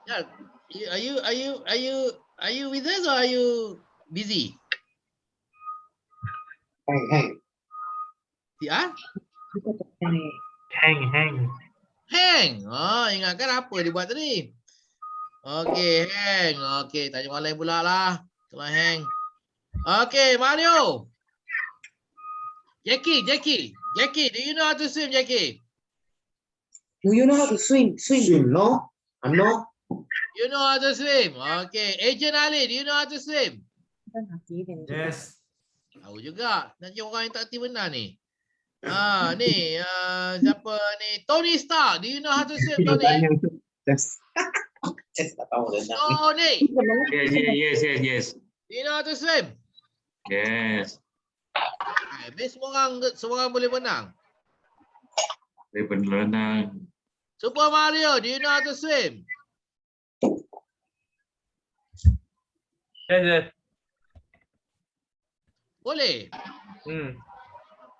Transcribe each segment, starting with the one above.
Yeah. Are you with us or are you busy? Hang. Ya? Hang. Hang. Oh, ingatkan apa dia buat tadi? Okey, hang. Okey, tanya orang lain pula lah. Kalau hang. Okey, Mario. Jackie, do you know how to swim, Jackie? Do you know how to swim? Swim, no? No? You know how to swim. Okay. Agent Ali, do you know how to swim? Yes. Tahu juga. Nanti orang yang tak aktif benar ni. Ni siapa ni? Tony Stark. Do you know how to swim, Tony? Yes. Tak tahu dah. Tony, Yes. do you know how to swim? Yes. Habis semua orang boleh berenang. Saya berenang. Super Mario, do you know how to swim? Yes. Boleh.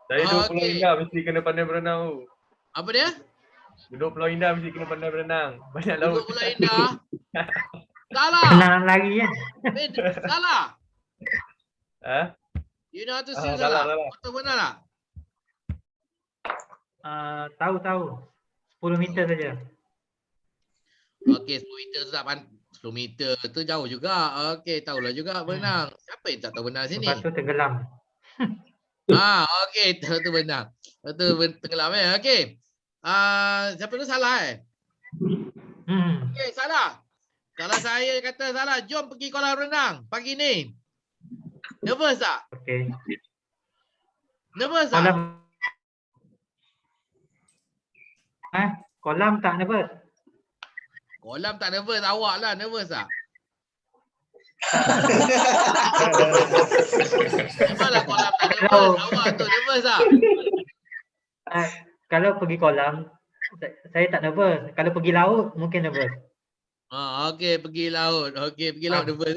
Saya duduk Pulau Okey. Indah mesti kena pandai berenang tu. Apa dia? Duduk Pulau Indah mesti kena pandai berenang. Banyak laut. Duduk Pulau Indah. Salah. Kenal lagi kan? Salah. Ha? Do you know how to swim, Salah. Salah? Betul benar tak? Tahu. 10 meter saja. Okey, 10 meter tu tak 10 meter tu jauh juga. Okey, tahulah juga berenang. Siapa yang tak tahu berenang sini? Lepas tu tenggelam. Okey, tu benar. Tu tenggelam Okey. Siapa tu salah Okey, salah. Kalau saya kata salah, jom pergi kolam renang pagi ni. Nervous tak? Okey. Nervous tak? Kolam tak nervous. Kolam tak nervous, awak lah nervous tak? Memanglah kolam tak nervous, awak tu nervous tak? Kalau pergi kolam, saya tak nervous. Kalau pergi laut, mungkin nervous. Okey, pergi laut. Okey, pergi laut nervous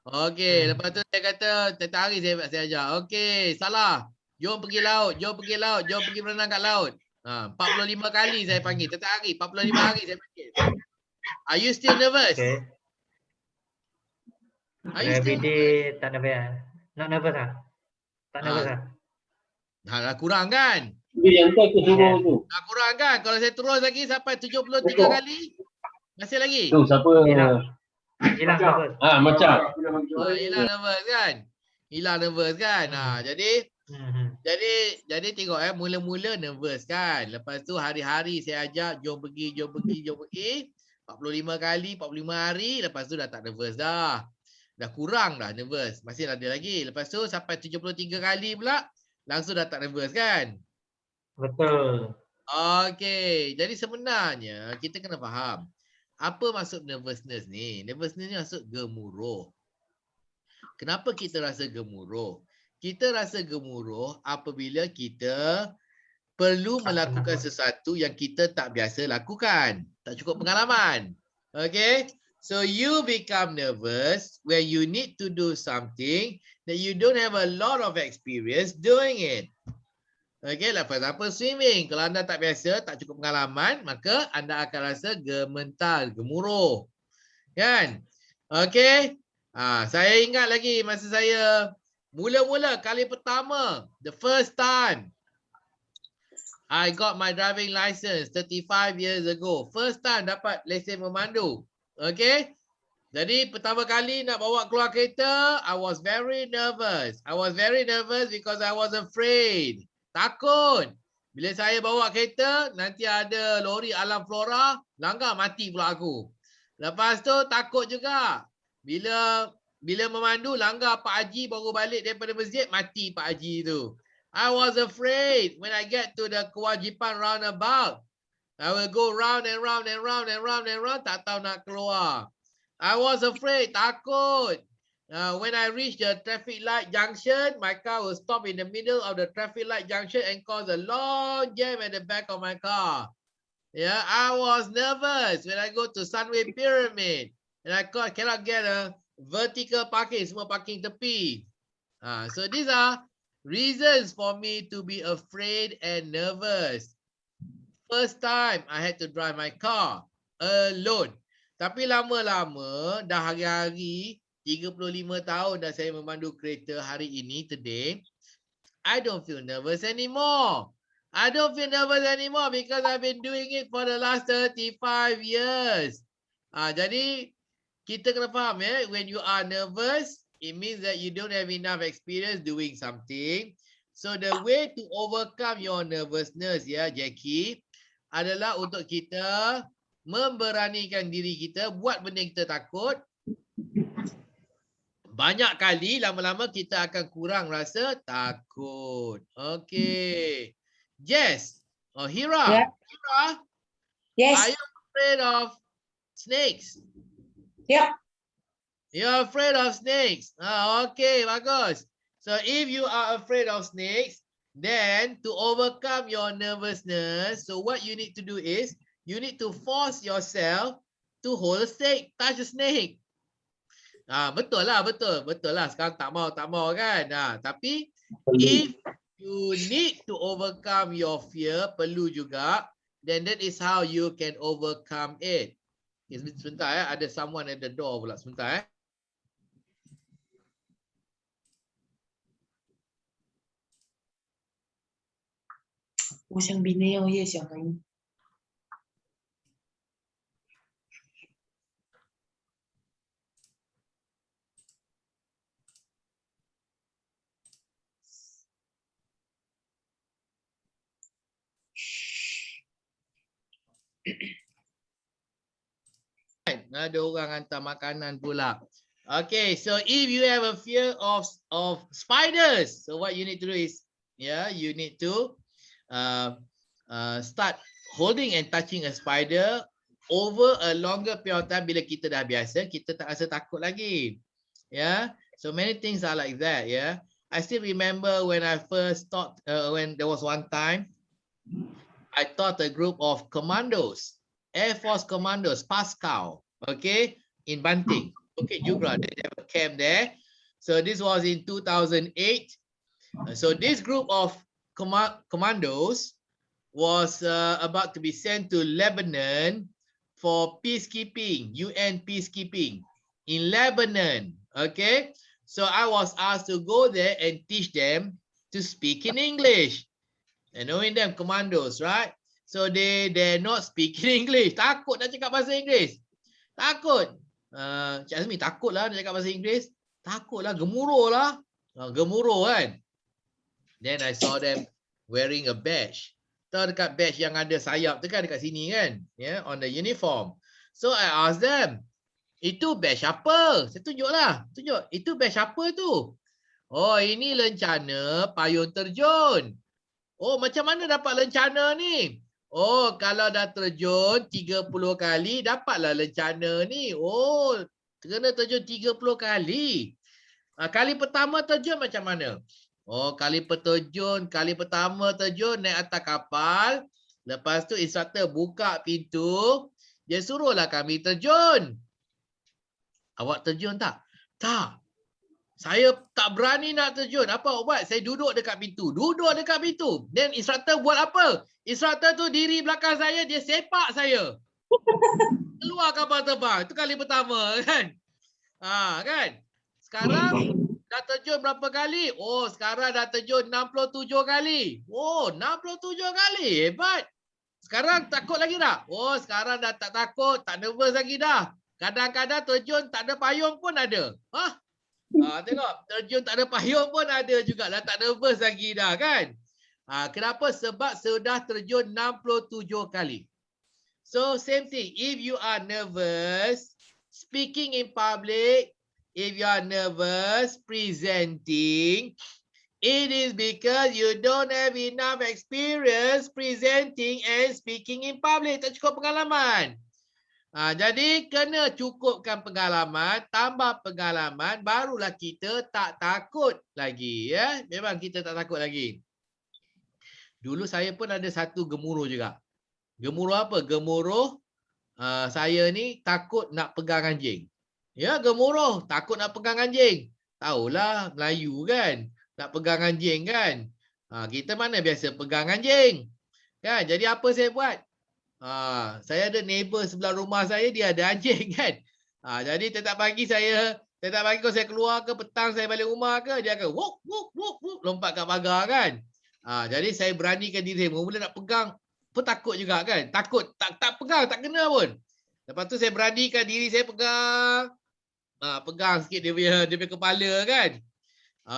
Okey, lepas tu saya kata setiap hari saya ajar. Okey, salah. Jom pergi laut, jom pergi berenang kat laut. 45 kali saya panggil setiap hari, 45 hari saya panggil. Are you still nervous? Okay. Are you still Everyday tak nervous. Not nervous lah. Tak nervous lah. Dah kurang kan? Yang tu aku suruh tu. Dah kurang kan? Kalau saya terus lagi sampai 73 kali, masih lagi? Tu siapa? Hilang nervous. Macam. Hilang nervous kan? Hilang nervous kan? Jadi tengok mula-mula nervous kan. Lepas tu hari-hari saya ajak jom pergi. 45 kali, 45 hari, lepas tu dah tak nervous dah. Dah kurang dah nervous. Masih ada lagi. Lepas tu sampai 73 kali pula, langsung dah tak nervous kan? Betul. Okey. Jadi sebenarnya kita kena faham. Apa maksud nervousness ni? Nervousness ni maksud gemuruh. Kenapa kita rasa gemuruh? Kita rasa gemuruh apabila kita perlu melakukan sesuatu yang kita tak biasa lakukan. Tak cukup pengalaman. Okay? So you become nervous when you need to do something that you don't have a lot of experience doing it. Okay, like for example swimming. Kalau anda tak biasa, tak cukup pengalaman, maka anda akan rasa gementar, gemuruh. Kan? Okay? Saya ingat lagi masa saya mula-mula kali pertama, the first time I got my driving license 35 years ago. First time dapat lesen memandu. Okay? Jadi pertama kali nak bawa keluar kereta, I was very nervous. I was very nervous because I was afraid. Takut. Bila saya bawa kereta, nanti ada lori alam flora, langgar mati pula aku. Lepas tu takut juga. Bila memandu, langgar Pak Haji baru balik daripada masjid, mati Pak Haji tu. I was afraid when I get to the Kewajipan roundabout. I will go round and round and round and round and round, tak tahu nak keluar. I was afraid, takut. When I reach the traffic light junction, my car will stop in the middle of the traffic light junction and cause a long jam at the back of my car. Yeah, I was nervous when I go to Sunway Pyramid and I cannot get a vertical parking, semua parking tepi. So these are reasons for me to be afraid and nervous. First time I had to drive my car alone. Tapi lama-lama dah hari-hari 35 tahun dah saya memandu kereta hari ini today. I don't feel nervous anymore. I don't feel nervous anymore because I've been doing it for the last 35 years. Jadi kita kena faham ya, when you are nervous, it means that you don't have enough experience doing something. So the way to overcome your nervousness ya, Jackie, adalah untuk kita memberanikan diri kita buat benda yang kita takut. Banyak kali lama-lama kita akan kurang rasa takut. Okay. Jess. Oh, Hira. Yeah. Hira, Yes. are you afraid of snakes? Yep. You're afraid of snakes. Okay, bagus. So if you are afraid of snakes, then to overcome your nervousness, so what you need to do is you need to force yourself to hold a snake, touch a snake. Betul lah. Sekarang tak mau kan. Tapi if you need to overcome your fear, perlu juga, then that is how you can overcome it. Okay, sebentar ya, ada someone at the door pula. Sebentar ya. 我想比那样也想很。Ada orang hantar makanan pula. Okay, so if you have a fear of spiders, so what you need to do is, you need to start holding and touching a spider over a longer period of time. Bila kita dah biasa, kita tak rasa takut lagi. So many things are like that. I still remember when I first taught, when there was one time, I taught a group of commandos, Air Force commandos, Pascal, okay, in Banting. Okay, Jugra, they have a camp there. So this was in 2008. So this group of commandos was about to be sent to Lebanon for peacekeeping, UN peacekeeping in Lebanon. Okay, so I was asked to go there and teach them to speak in English. And knowing them commandos, right? So they're not speaking English. Takut nak cakap bahasa Inggeris. Takut. Cik Azmi takut lah nak cakap bahasa Inggeris. Takut lah, gemuruh lah. Gemuruh kan. Then I saw them wearing a badge. Tahu dekat badge yang ada sayap tu kan dekat sini kan? On the uniform. So I asked them, itu badge apa? Saya tunjuk lah. Tunjuk, itu badge apa tu? Oh, ini lencana payung terjun. Oh, macam mana dapat lencana ni? Oh, kalau dah terjun 30 kali, dapatlah lencana ni. Oh, kena terjun 30 kali. Kali pertama terjun macam mana? Oh, kali pertama terjun naik atas kapal. Lepas tu instructor buka pintu. Dia suruhlah kami terjun. Awak terjun tak? Tak. Saya tak berani nak terjun. Apa awak buat? Saya duduk dekat pintu. Then instructor buat apa? Instructor tu diri belakang saya, dia sepak saya. Keluar kapal terbang. Itu kali pertama kan? Kan? Sekarang dah terjun berapa kali? Oh, sekarang dah terjun 67 kali. Oh, 67 kali. Hebat. Sekarang takut lagi tak? Oh, sekarang dah tak takut, tak nervous lagi dah. Kadang-kadang terjun tak ada payung pun ada. Tengok, terjun tak ada payung pun ada juga dah, tak nervous lagi dah kan. Kenapa? Sebab sudah terjun 67 kali. So same thing, if you are nervous speaking in public, if you are nervous presenting, it is because you don't have enough experience presenting and speaking in public. Tak cukup pengalaman. Jadi kena cukupkan pengalaman, tambah pengalaman, barulah kita tak takut lagi. Memang kita tak takut lagi. Dulu saya pun ada satu gemuruh juga. Gemuruh apa? Gemuruh saya ni takut nak pegang anjing. Gemuruh, takut nak pegang anjing. Tahulah Melayu kan, nak pegang anjing kan. Kita mana biasa pegang anjing. Kan? Jadi apa saya buat? Saya ada neighbor sebelah rumah saya, dia ada anjing kan. Jadi setiap pagi kalau saya keluar ke petang saya balik rumah ke, dia akan wuk wuk wuk wuk lompat kat pagar kan. Jadi saya beranikan diri saya, mula nak pegang pun takut juga kan. Takut, tak pegang, tak kena pun. Lepas tu saya beranikan diri saya pegang. Pegang sikit dia punya kepala kan.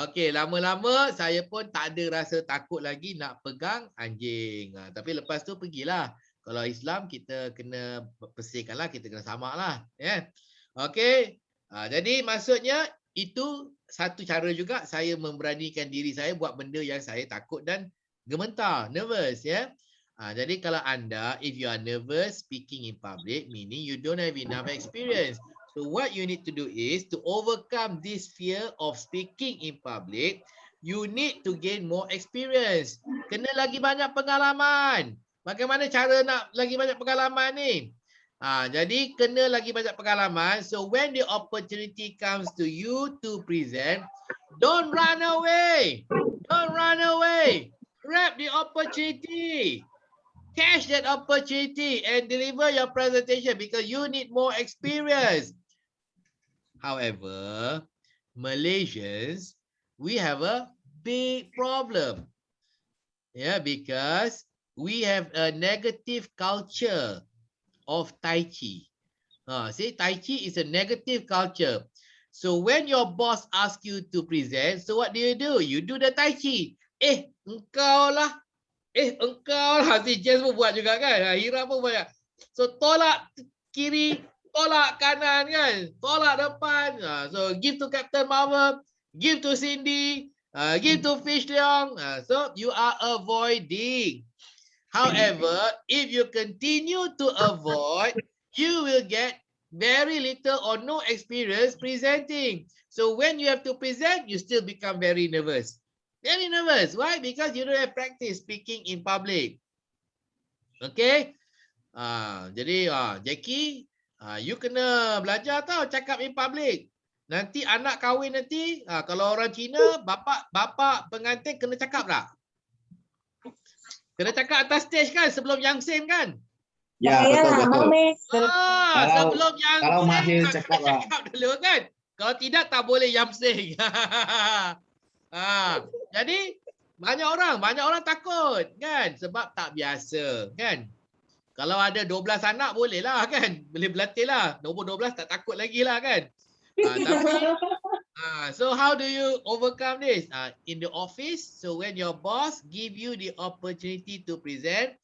Okey, lama-lama saya pun tak ada rasa takut lagi nak pegang anjing. Tapi lepas tu pergilah. Kalau Islam kita kena bersihkanlah, kita kena samaklah, ya. Okey. Jadi maksudnya itu satu cara juga saya memberanikan diri saya buat benda yang saya takut dan gemetar, nervous, ya. Jadi kalau anda, if you are nervous speaking in public, meaning you don't have enough experience. So what you need to do is to overcome this fear of speaking in public, you need to gain more experience. Kena lagi banyak pengalaman. Bagaimana cara nak lagi banyak pengalaman ni? Jadi kena lagi banyak pengalaman. So when the opportunity comes to you to present, don't run away. Don't run away. Grab the opportunity. Catch that opportunity and deliver your presentation because you need more experience. However, Malaysians, we have a big problem. Yeah, because we have a negative culture of Tai Chi. See, Tai Chi is a negative culture. So when your boss asks you to present, so what do? You do the Tai Chi. Engkau lah. Si Jess pun buat juga kan. Hira pun buat. So tolak kiri, tolak kanan kan. Tolak depan. So give to Captain Marvel, give to Cindy, give to Fish Leong. So you are avoiding. However, if you continue to avoid, you will get very little or no experience presenting. So when you have to present, you still become very nervous. Very nervous. Why? Because you don't have practice speaking in public. Okay? Jadi Jackie, you kena belajar tau cakap in public. Nanti anak kahwin nanti, kalau orang Cina, bapa pengantin kena cakap tak? Kena cakap atas stage kan sebelum yang same kan? Ya, betul. Sebelum yang kalau mahir same cakap lah. cakap dulu kan? Kalau tidak tak boleh yang sing. Jadi banyak orang takut kan sebab tak biasa kan. Kalau ada 12 anak boleh lah kan. Boleh berlatih lah. Nombor 12 tak takut lagi lah kan. So how do you overcome this? In the office, so when your boss give you the opportunity to present,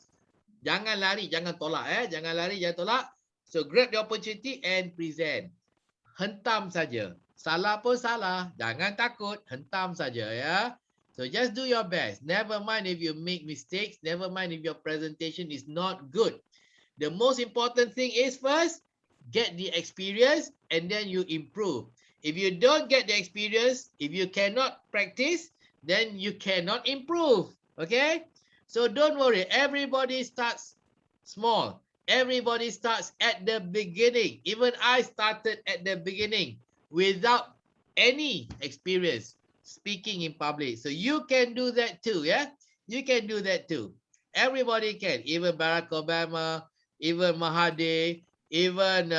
jangan lari, jangan tolak jangan lari, jangan tolak. So grab the opportunity and present. Hentam saja. Salah pun salah, jangan takut, hentam saja ya. So just do your best. Never mind if you make mistakes, never mind if your presentation is not good. The most important thing is first, get the experience and then you improve. If you don't get the experience, if you cannot practice, then you cannot improve. Okay? So don't worry. Everybody starts small. Everybody starts at the beginning. Even I started at the beginning without any experience speaking in public. So you can do that too, yeah? You can do that too. Everybody can. Even Barack Obama, even Mahathir, even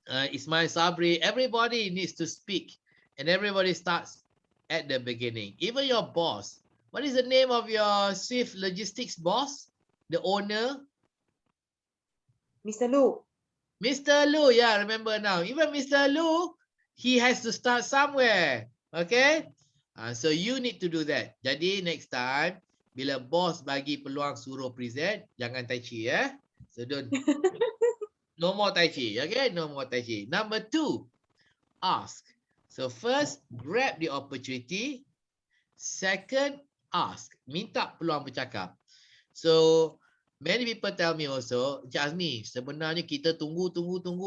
Ismail Sabri, everybody needs to speak and everybody starts at the beginning. Even your boss. What is the name of your Swift Logistics boss? The owner? Mr. Lu. Mr. Lu, yeah, remember now. Even Mr. Lu, he has to start somewhere. Okay? So you need to do that. Jadi next time, bila boss bagi peluang suruh present, jangan Tai Chi, ya. So don't... No more Tai Chi, okay? No more Tai Chi. Number 2, ask. So first, grab the opportunity. Second, ask. Minta peluang bercakap. So, many people tell me also, Encik Azmi, sebenarnya kita tunggu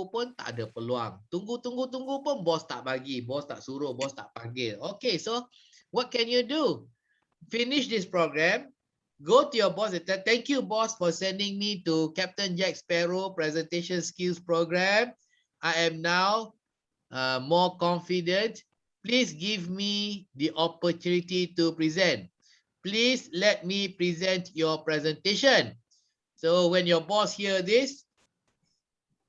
pun tak ada peluang. Tunggu pun bos tak bagi, bos tak suruh, bos tak panggil. Okay, so what can you do? Finish this program. Go to your boss and tell, thank you, boss, for sending me to Captain Jack Sparrow Presentation Skills Program. I am now more confident. Please give me the opportunity to present. Please let me present your presentation. So when your boss hear this,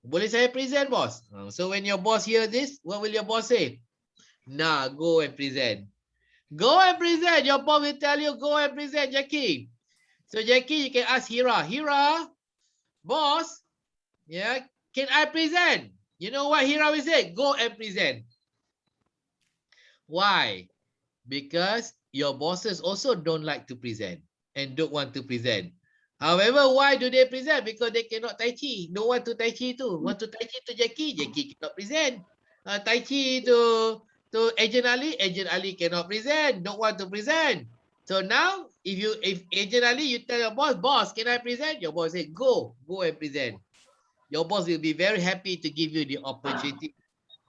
boleh saya present, boss? So when your boss hear this, what will your boss say? Nah, go and present. Go and present. Your boss will tell you, go and present, Jackie. So Jackie, you can ask Hira. Hira, boss, yeah, can I present? You know what Hira will say? Go and present. Why? Because your bosses also don't like to present and don't want to present. However, why do they present? Because they cannot Tai Chi. Don't want to Tai Chi too. Want to Tai Chi to Jackie, Jackie cannot present. Tai Chi to Agent Ali cannot present. Don't want to present. So now, if Agent Ali, you tell your boss, can I present? Your boss say, go and present. Your boss will be very happy to give you the opportunity.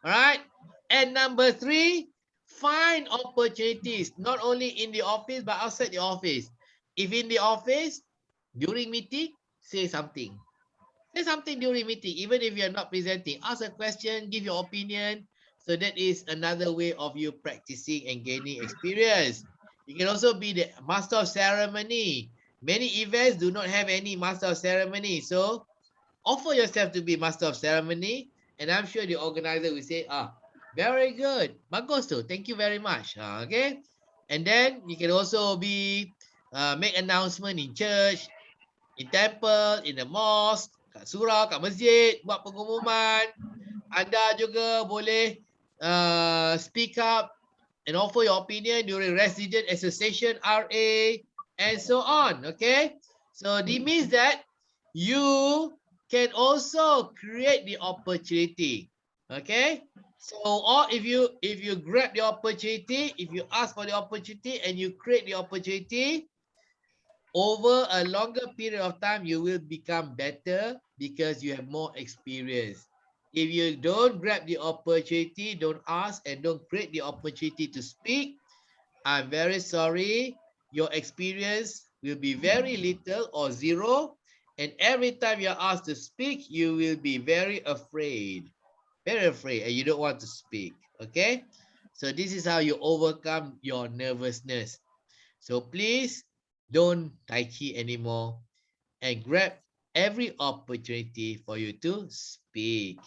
All right. And number 3, find opportunities, not only in the office, but outside the office. If in the office, during meeting, say something. Say something during meeting, even if you're not presenting. Ask a question, give your opinion. So that is another way of you practicing and gaining experience. You can also be the master of ceremony. Many events do not have any master of ceremony. So offer yourself to be master of ceremony. And I'm sure the organizer will say, very good. Bagus tu. Thank you very much. Okay. And then you can also be make announcement in church, in temple, in the mosque, kat surau, kat masjid, buat pengumuman. Anda juga boleh speak up and offer your opinion during resident association, RA, and so on. Okay. So this means that you can also create the opportunity. Okay. So, or if you grab the opportunity, if you ask for the opportunity and you create the opportunity, over a longer period of time, you will become better because you have more experience. If you don't grab the opportunity, don't ask and don't create the opportunity to speak, I'm very sorry. Your experience will be very little or zero. And every time you're asked to speak, you will be very afraid. Very afraid, and you don't want to speak. Okay? So this is how you overcome your nervousness. So please don't Tai Chi anymore and grab every opportunity for you to speak.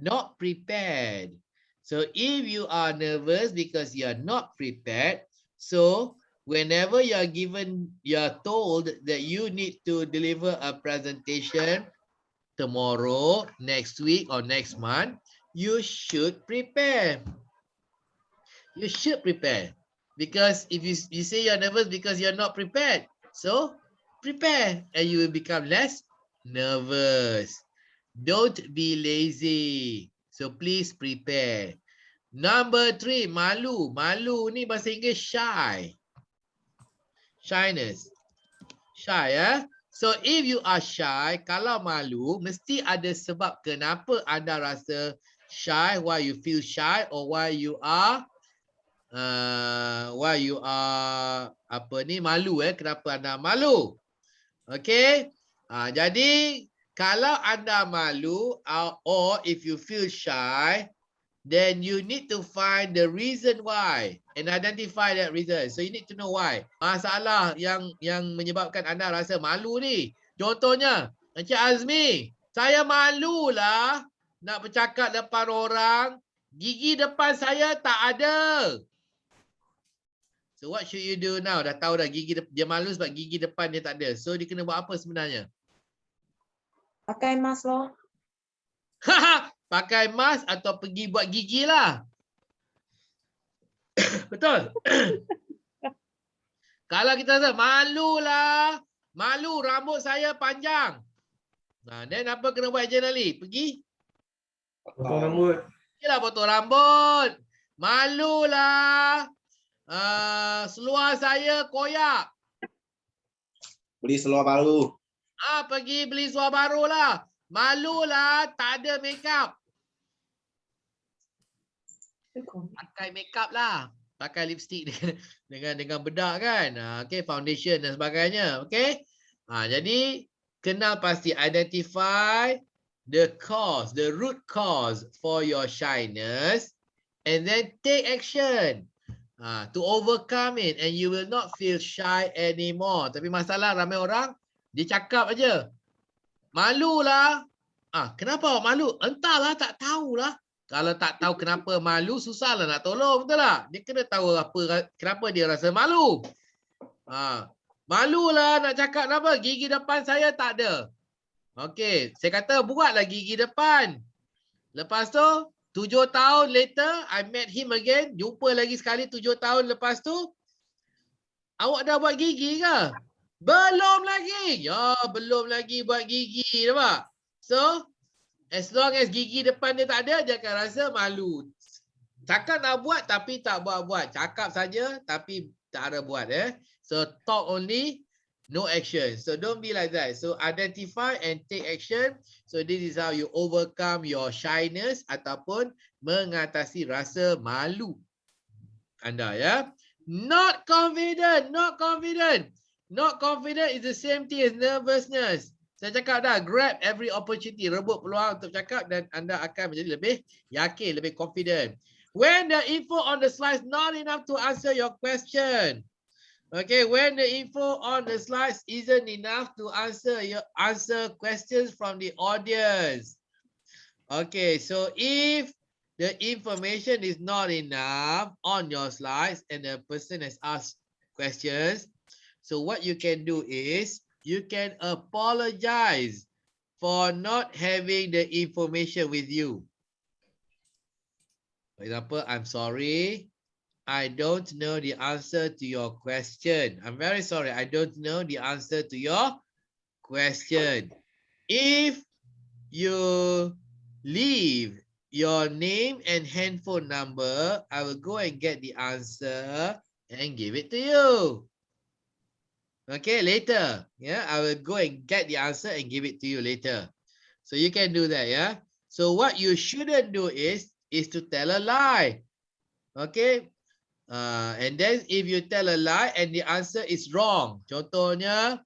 Not prepared. So if you are nervous because you are not prepared, so whenever you are told that you need to deliver a presentation tomorrow, next week, or next month, you should prepare. You should prepare. Because if you say you're nervous because you're not prepared, so prepare and you will become less nervous. Don't be lazy. So please prepare. Number 3, malu. Malu ni bahasa Inggeris shy. Shyness. Shy, eh? So if you are shy, kalau malu, mesti ada sebab kenapa anda rasa shy, why you feel shy, or why you are malu, kenapa anda malu. Okay. Jadi kalau anda malu, or if you feel shy, then you need to find the reason why and identify that reason. So you need to know why. Masalah yang menyebabkan anda rasa malu ni. Contohnya, Encik Azmi, saya malulah nak bercakap depan orang, gigi depan saya tak ada. So what should you do now? Dah tahu dah gigi dia malu sebab gigi depan dia tak ada. So dia kena buat apa sebenarnya? Pakai mask loh. Pakai mask atau pergi buat gigi lah. Betul? Kalau kita rasa malu lah, malu rambut saya panjang. Then apa kena buat Ejen Ali? Pergi? Potong rambut. Yalah potong rambut. Malu lah. Seluar saya koyak. Beli seluar baru. Pergi beli seluar baru lah. Malu lah, tak ada makeup. Pakai makeup lah. Pakai lipstick dengan bedak kan. Okay, foundation dan sebagainya. Okay. Jadi, kenal pasti. Identify the cause, the root cause for your shyness. And then take action. To overcome it. And you will not feel shy anymore. Tapi masalah ramai orang, dia cakap aja. Malulah. Kenapa awak malu? Entahlah, tak tahulah. Kalau tak tahu kenapa malu, susahlah nak tolong, betul tak? Dia kena tahu kenapa dia rasa malu. Malulah nak cakap apa? Gigi depan saya tak ada. Okey, saya kata buatlah gigi depan. Lepas tu, 7 tahun later, I met him again. Jumpa lagi sekali 7 tahun lepas tu. Awak dah buat gigi ke? Belum lagi. Ya, belum lagi buat gigi. Nampak? So, as long as gigi depan dia tak ada, dia akan rasa malu. Cakap nak buat tapi tak buat-buat. Cakap saja tapi tak ada buat. So, talk only, no action. So, don't be like that. So, identify and take action. So, this is how you overcome your shyness ataupun mengatasi rasa malu anda, ya. Not confident, not confident. Not confident is the same thing as nervousness. Saya cakap dah, grab every opportunity, rebut peluang untuk cakap dan anda akan menjadi lebih yakin, lebih confident. When the info on the slides not enough to answer your question. Okay, when the info on the slides isn't enough to answer questions from the audience. Okay, so if the information is not enough on your slides and the person has asked questions, so what you can do is you can apologize for not having the information with you. For example, I'm sorry, I don't know the answer to your question. I'm very sorry, I don't know the answer to your question. If you leave your name and handphone number, I will go and get the answer and give it to you. Okay, later. Yeah, I will go and get the answer and give it to you later. So you can do that, yeah. So what you shouldn't do is to tell a lie. Okay. And then if you tell a lie and the answer is wrong. Contohnya,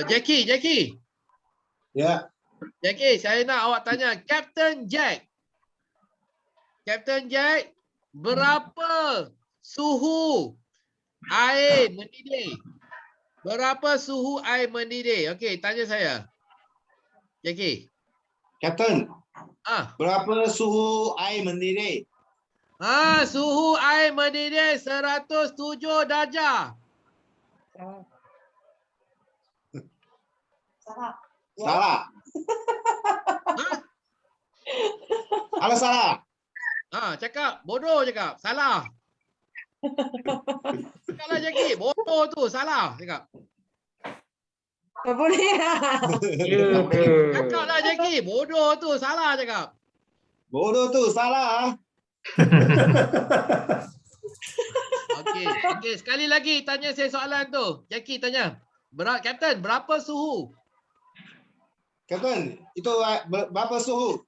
Jackie. Ya. Jackie, saya nak awak tanya, Captain Jack, berapa suhu air mendidih? Berapa suhu air mendidih? Okey, tanya saya. Jackie. Captain, berapa suhu air mendidih? Suhu air mendidih 107 darjah. Salah. Kalau salah. Cakap bodoh cakap. Salah. Cakaplah Jackie, bodoh tu, salah cakap. Tak boleh lah. Ya ke? Cakaplah Jackie, bodoh tu, salah cakap. Bodoh tu salah. Okey, sekali lagi tanya saya soalan tu. Jackie tanya. Captain, berapa suhu? Captain, itu berapa suhu?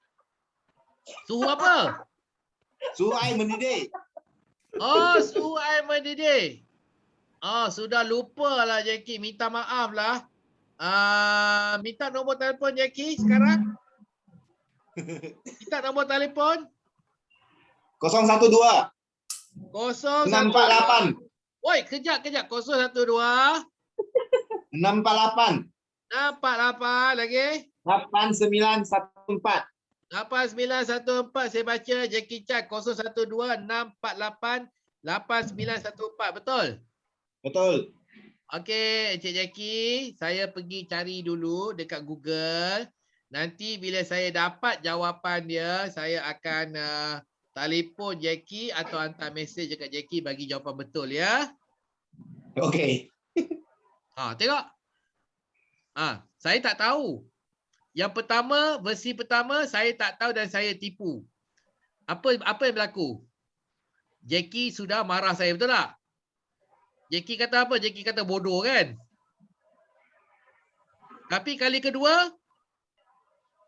Suhu apa? Suhu air mendidih. Suhu air mendidih. Sudah lupa lah Jackie. Minta maaf lah. Minta nombor telefon Jackie sekarang. Minta nombor telefon. 012 648 Woi, kejap. 012 648 648 lagi. 8914. 8914 saya baca Jackie Chan 012 648 8914 betul? Betul. Okey, Encik Jackie, saya pergi cari dulu dekat Google. Nanti bila saya dapat jawapan dia, saya akan telefon Jackie atau hantar mesej dekat Jackie bagi jawapan betul ya. Okey. Tengok. Saya tak tahu. Yang pertama, versi pertama saya tak tahu dan saya tipu. Apa yang berlaku? Jackie sudah marah saya, betul tak? Jackie kata apa? Jackie kata bodoh kan? Tapi kali kedua,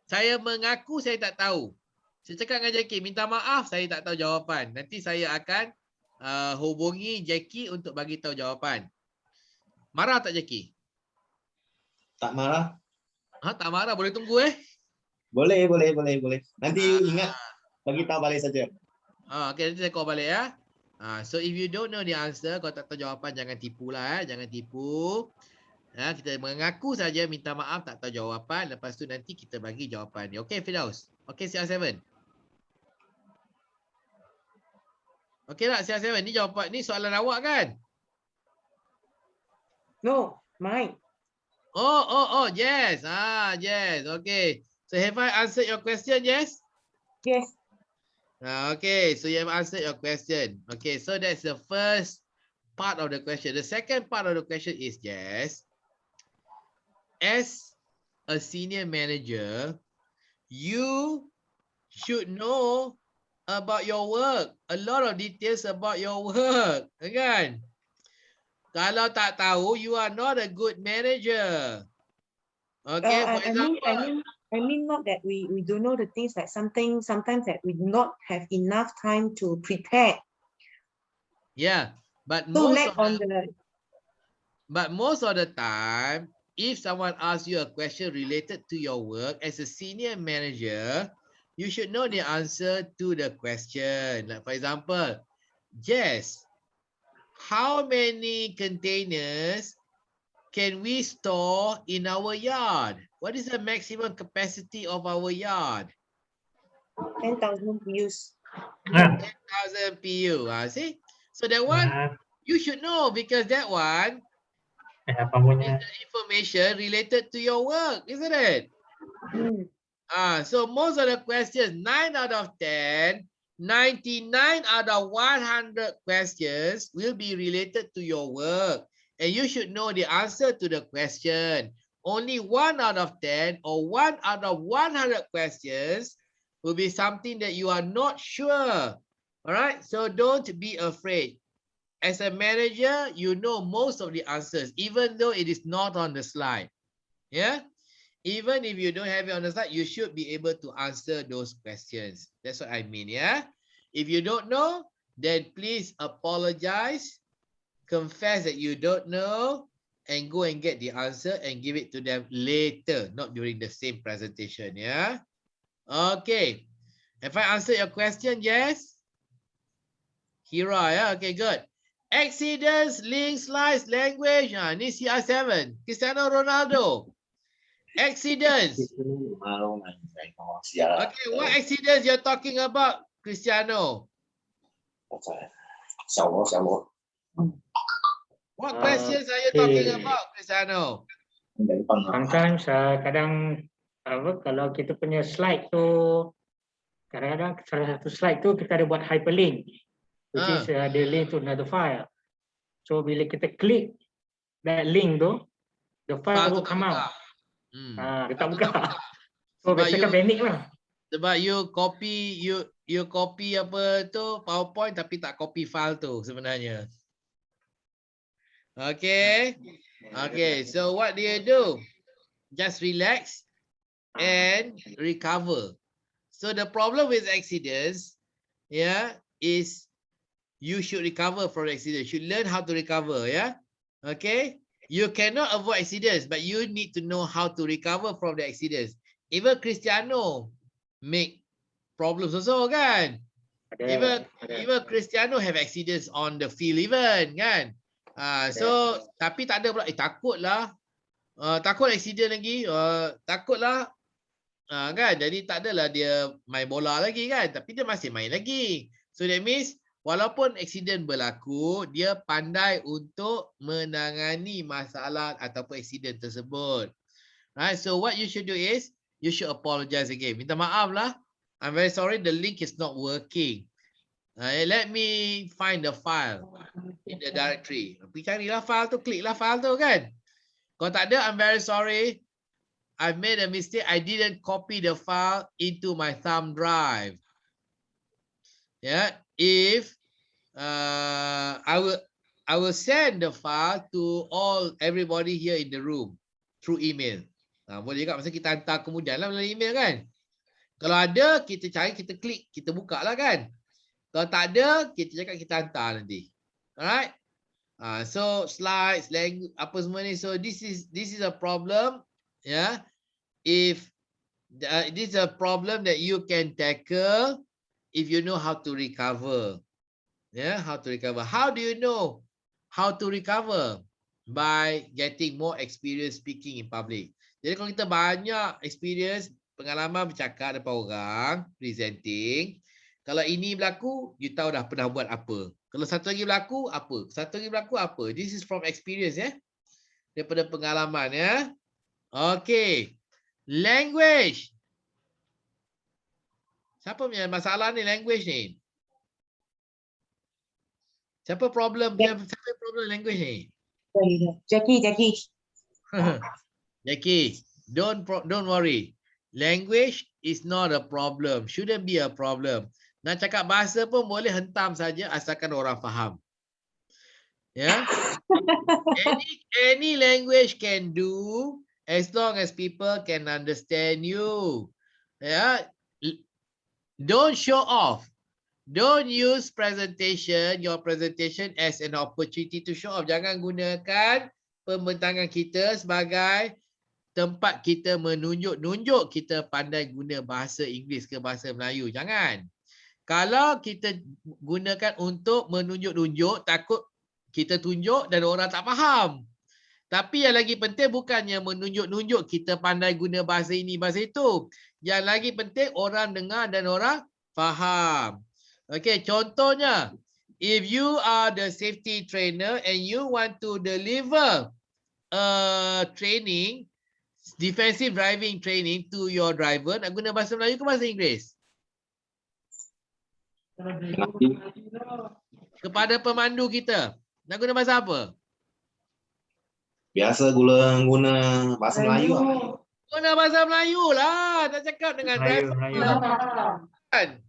saya mengaku saya tak tahu. Saya cakap dengan Jackie, minta maaf saya tak tahu jawapan. Nanti saya akan hubungi Jackie untuk bagi tahu jawapan. Marah tak Jackie? Tak marah. Tak marah, boleh tunggu Boleh. Nanti ingat bagi tahu balik saja. Okay, nanti saya call balik ya. So if you don't know the answer, kalau tak tahu jawapan jangan tipu lah jangan tipu. Kita mengaku saja, minta maaf tak tahu jawapan. Lepas tu nanti kita bagi jawapan dia. Okey Firdaus? Okey CR7? Okey tak CR7? Ni jawapan, ni soalan awak kan? No, mine. Oh, yes. Yes. Okay. So have I answered your question, yes? Yes. Okay, so you have answered your question. Okay, so that's the first part of the question. The second part of the question is, yes, as a senior manager, you should know about your work. A lot of details about your work. Kan? Kalau tak tahu, you are not a good manager. Okay, for example. I mean not that we don't know the things, like sometimes that we do not have enough time to prepare. Yeah, but So most of the time, if someone asks you a question related to your work as a senior manager, you should know the answer to the question. Like for example, Jess, how many containers can we store in our yard? What is the maximum capacity of our yard? 10,000 views. 10,000 PU. See? So that one, you should know because that one is the information related to your work, isn't it? So most of the questions, 9 out of 10, 99 out of 100 questions will be related to your work. And you should know the answer to the question. Only 1 out of 10 or 1 out of 100 questions will be something that you are not sure. All right, so don't be afraid. As a manager, you know most of the answers, even though it is not on the slide. Yeah, even if you don't have it on the slide, you should be able to answer those questions. That's what I mean. Yeah, if you don't know, then please apologize, confess that you don't know, and go and get the answer and give it to them later, not during the same presentation. Yeah. Okay. Have I answered your question? Yes. Hira, yeah. Okay, good. Accidents, links, slides, language. Ni CR7. Cristiano Ronaldo. Accidents. Okay, what accidents you're talking about, Cristiano? What questions are you talking about, Cristiano? Sometimes kadang kalau kita punya slide tu, kadang-kadang salah satu slide tu kita ada buat hyperlink, which is the link to another file. So bila kita klik that link tu, the file will come out. Dia tak buka. So biasa kan panic lah. Sebab you copy apa tu PowerPoint tapi tak copy file tu sebenarnya. Okay. Okay, so what do you do? Just relax and recover. So the problem with accidents, yeah, is you should recover from accident. You should learn how to recover, yeah? Okay? You cannot avoid accidents, but you need to know how to recover from the accidents. Even Cristiano make problems also, kan? Even Cristiano have accidents on the field even, kan? So tapi tak ada pula, takutlah. Takut accident lagi, takutlah. Kan? Jadi tak adalah dia main bola lagi kan, tapi dia masih main lagi. So that means walaupun accident berlaku, dia pandai untuk menangani masalah ataupun accident tersebut. Right? So what you should do is you should apologize again. Minta maaf lah. I'm very sorry, the link is not working. Let me find the file in the directory. Pergi carilah file tu, kliklah file tu kan. Kalau tak ada, I'm very sorry. I made a mistake. I didn't copy the file into my thumb drive. Yeah, if I will send the file to everybody here in the room through email. Boleh juga masa kita hantar kemudian lah melalui email kan. Kalau ada, kita cari, kita klik, kita buka lah kan. Kalau tak ada, kita cakap kita hantar nanti. Alright. So slides, language, apa semua ni. So this is a problem. Yeah. If this is a problem that you can tackle if you know how to recover. Yeah, how to recover. How do you know how to recover? by getting more experience speaking in public. Jadi kalau kita banyak experience, pengalaman bercakap depan orang, presenting, kalau ini berlaku, you tahu dah pernah buat apa. Kalau satu lagi berlaku, apa? Satu lagi berlaku, apa? This is from experience, ya. Daripada pengalaman, ya. Okay. Language. Siapa punya masalah ni language ni? Siapa problem language ni? Jackie. Jackie, don't worry. Language is not a problem. Shouldn't be a problem. Nak cakap bahasa pun boleh hentam saja asalkan orang faham. Ya. Any language can do as long as people can understand you. Ya. Don't show off. Don't use your presentation as an opportunity to show off. Jangan gunakan pembentangan kita sebagai tempat kita menunjuk kita pandai guna bahasa Inggeris ke bahasa Melayu. Jangan. Kalau kita gunakan untuk menunjuk-nunjuk, takut kita tunjuk dan orang tak faham. Tapi yang lagi penting bukannya menunjuk-nunjuk kita pandai guna bahasa ini, bahasa itu. Yang lagi penting orang dengar dan orang faham. Okey, contohnya, if you are the safety trainer and you want to deliver training, defensive driving training to your driver, nak guna bahasa Melayu ke bahasa Inggeris? Kepada pemandu kita, nak guna bahasa apa? Biasa guna bahasa Melayu. Guna bahasa Melayu lah. Nak cakap dengan driver. Kan?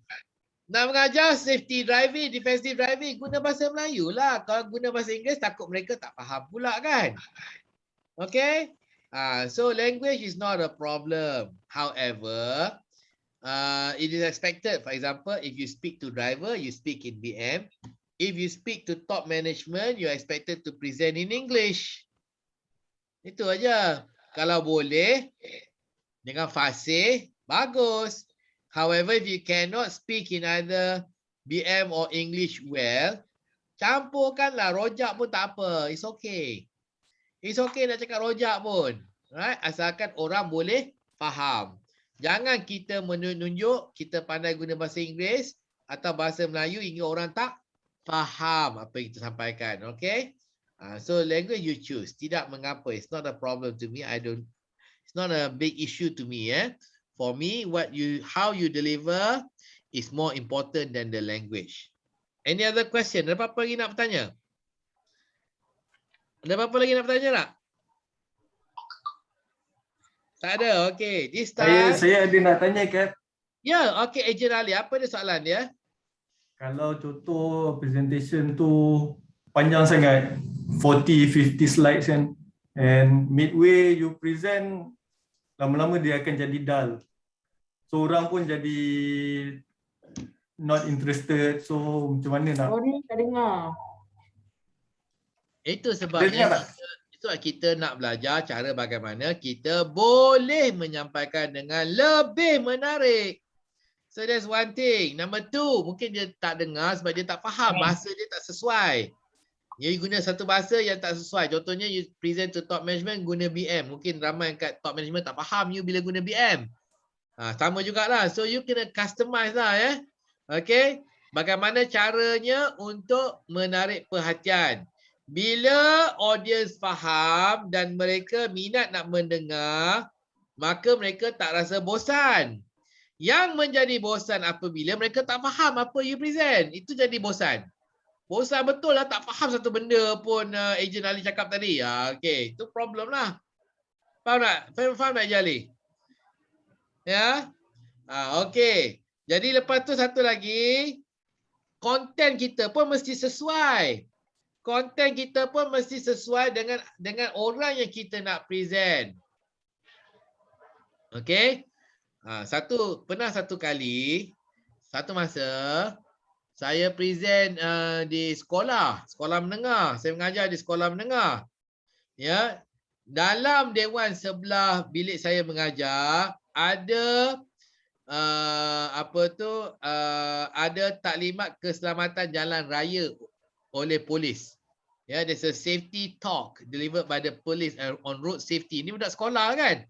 Nak mengajar safety driving, defensive driving, guna bahasa Melayu lah. Kalau guna bahasa Inggeris, takut mereka tak faham pula kan? Okay? So language is not a problem. However, it is expected. For example, if you speak to driver, you speak in BM. If you speak to top management, you are expected to present in English. Itu aja. Kalau boleh, dengan fasih, bagus. However, if you cannot speak in either BM or English well, campurkanlah, rojak pun tak apa. It's okay. It's okay nak cakap rojak pun. Right? Asalkan orang boleh faham. Jangan kita menunjuk kita pandai guna bahasa Inggeris atau bahasa Melayu hingga orang tak faham apa yang kita sampaikan. Okay? So language you choose. Tidak mengapa. It's not a problem to me. It's not a big issue to me. For me, how you deliver is more important than the language. Any other question? Ada apa-apa lagi nak bertanya? Ada apa-apa lagi nak bertanya tak? Tak ada. Okay. This time. Saya ada nak tanya, Cap. Ya, okay. Ejen Ali, apa dia soalan dia? Kalau contoh presentation tu panjang sangat, 40-50 slides kan, and midway you present, lama-lama dia akan jadi dull. So orang pun jadi not interested. So macam mana nak? Sorry, tak dengar. Itu sebabnya kita nak belajar cara bagaimana kita boleh menyampaikan dengan lebih menarik. So that's one thing. Number two, mungkin dia tak dengar sebab dia tak faham. Bahasa dia tak sesuai. You guna satu bahasa yang tak sesuai. Contohnya you present to top management guna BM. Mungkin ramai kat top management tak faham you bila guna BM. Sama jugalah. So you kena customize lah ya. Okay. Bagaimana caranya untuk menarik perhatian. Bila audience faham dan mereka minat nak mendengar, maka mereka tak rasa bosan. Yang menjadi bosan apabila mereka tak faham apa you present. Itu jadi bosan. Bosan betul lah, tak faham satu benda pun Ejen Ali cakap tadi. Okay, itu problem lah. Faham tak? Faham tak Ejen Ali? Ya? Okay. Jadi lepas tu satu lagi, konten kita pun mesti sesuai. Konten kita pun mesti sesuai dengan orang yang kita nak present. Okay? Pernah satu kali, satu masa, saya present di sekolah menengah. Saya mengajar di sekolah menengah. Ya, dalam dewan sebelah bilik saya mengajar ada ada taklimat keselamatan jalan raya oleh polis. Yeah, there's a safety talk delivered by the police on road safety. Ni budak sekolah kan?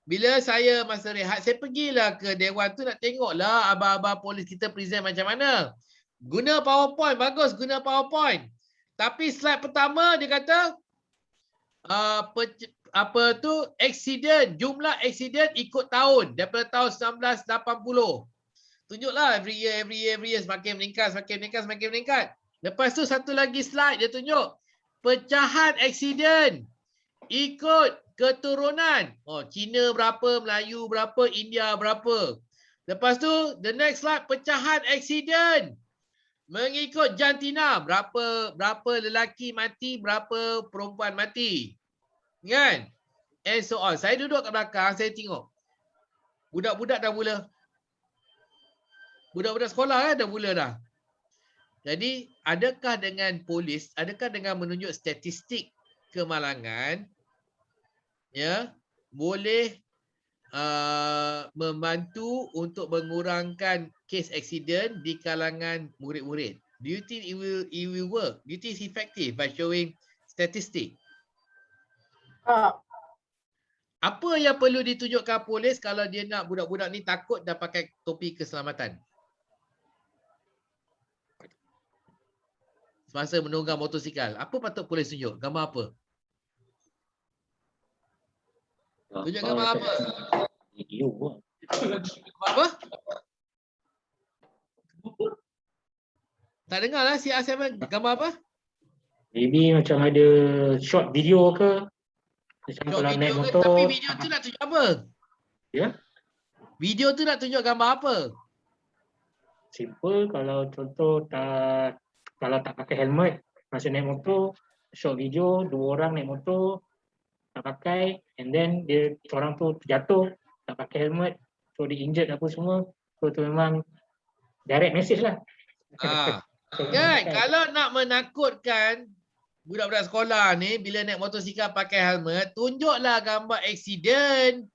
Bila saya masa rehat, saya pergilah ke dewan tu nak tengoklah abang-abang polis kita present macam mana. Guna PowerPoint, bagus guna PowerPoint. Tapi slide pertama dia kata apa tu accident, jumlah accident ikut tahun daripada tahun 1980. Tunjuklah every year semakin meningkat. Lepas tu satu lagi slide dia tunjuk pecahan accident ikut keturunan. Oh, Cina berapa, Melayu berapa, India berapa. Lepas tu the next slide pecahan accident mengikut jantina, berapa lelaki mati, berapa perempuan mati. Kan? And so on. Saya duduk kat belakang, saya tengok. Budak-budak dah mula. Budak-budak sekolah kan dah mula dah. Jadi, adakah dengan polis, adakah dengan menunjuk statistik kemalangan, ya, boleh membantu untuk mengurangkan kes aksiden di kalangan murid-murid? Do you think it will work? Do you think it's effective by showing statistik? Apa yang perlu ditunjukkan polis kalau dia nak budak-budak ni takut dan pakai topi keselamatan? Semasa menunggang motosikal, apa patut polis tunjuk? Gambar apa? Tunjuk gambar apa? Video. Gambar apa? Tak dengar lah si A7. Gambar apa? Maybe macam ada short video ke? Macam Short kalau naik video ke? motor. Tapi video tu nak tunjuk apa? Ya? Video tu nak tunjuk gambar apa? Simple kalau contoh kalau tak pakai helmet masa naik motor, short video, 2 orang naik motor tak pakai, and then dia orang tu terjatuh tak pakai helmet, so dia injured apa semua, so tu memang direct message lah. Kan, kalau nak menakutkan budak-budak sekolah ni bila naik motosikal pakai helmet, tunjuklah gambar aksiden,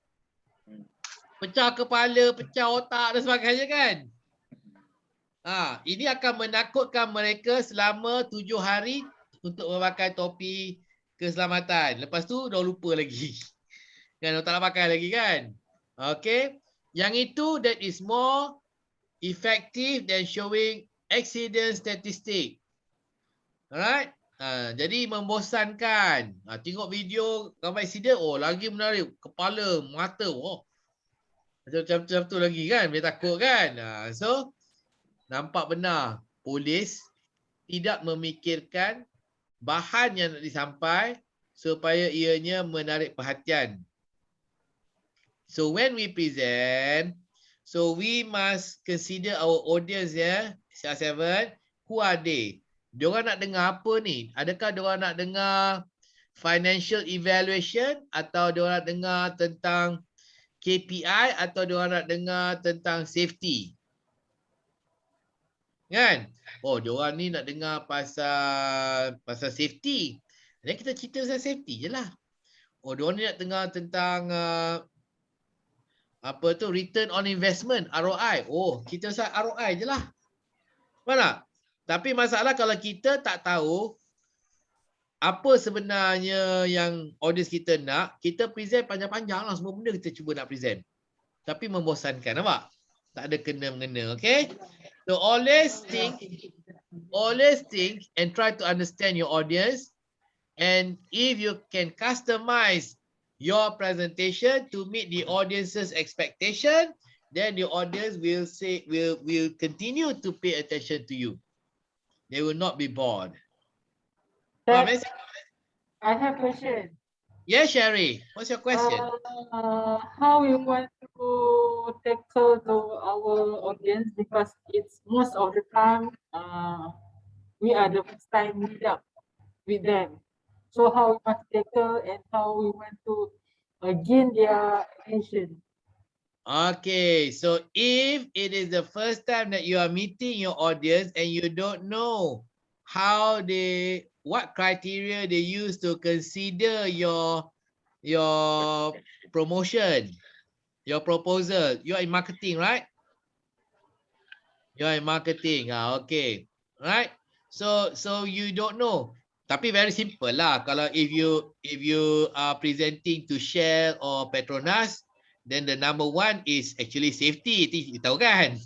pecah kepala, pecah otak dan sebagainya kan. Ini akan menakutkan mereka selama 7 hari untuk memakai topi keselamatan. Lepas tu dah lupa lagi. Kan, tak nak pakai lagi kan. Okay. Yang itu that is more effective than showing accident statistic. Alright. Jadi membosankan. Tengok video gambar accident, oh lagi menarik. Kepala, mata, oh. Macam tu lagi kan. Dia takut kan. So, nampak benar polis tidak memikirkan bahan yang nak disampai supaya ianya menarik perhatian. So when we present, so we must consider our audience ya, CR7, who are they? Diorang nak dengar apa ni? Adakah diorang nak dengar financial evaluation atau diorang nak dengar tentang KPI atau diorang nak dengar tentang safety? Kan? Oh, diorang ni nak dengar pasal safety. Dan kita cerita pasal safety je lah. Oh, diorang ni nak dengar tentang return on investment, ROI. Oh, kita pasal ROI je lah. Faham tak? Tapi masalah kalau kita tak tahu apa sebenarnya yang audience kita nak, kita present panjang-panjang lah semua benda kita cuba nak present. Tapi membosankan, nampak? Tak ada kena-mengena, okay? So always think and try to understand your audience. And if you can customize your presentation to meet the audience's expectation, then the audience will continue to pay attention to you. They will not be bored. I have a question. Yes, Sherry. What's your question? How we want to tackle to our audience, because it's most of the time we are the first time meet up with them. So how we must tackle and how we want to gain their attention. Okay, so if it is the first time that you are meeting your audience and you don't know what criteria they use to consider your promotion, your proposal, you are in marketing, right? You are in marketing, okay, right? So you don't know. Tapi very simple lah. Kalau if you are presenting to Shell or Petronas, then the number one is actually safety. You tahu kan?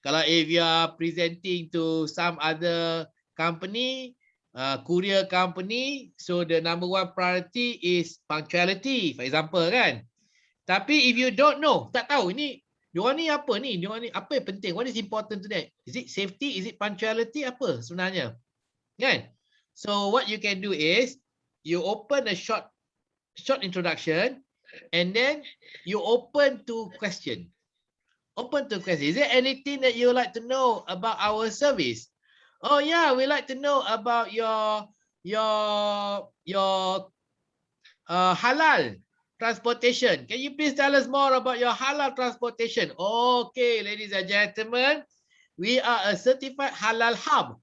Kalau if you are presenting to some other company, courier company, so the number one priority is punctuality, for example kan. Tapi if you don't know, tak tahu ini diorang ni apa ni, diorang ni apa yang penting, what is important to that? Is it safety, is it punctuality, apa sebenarnya? Kan? So what you can do is you open a short introduction and then you open to question. Open to question. Is there anything that you would like to know about our service? Oh yeah, we like to know about your halal transportation. Can you please tell us more about your halal transportation? Okay, ladies and gentlemen, we are a certified halal hub.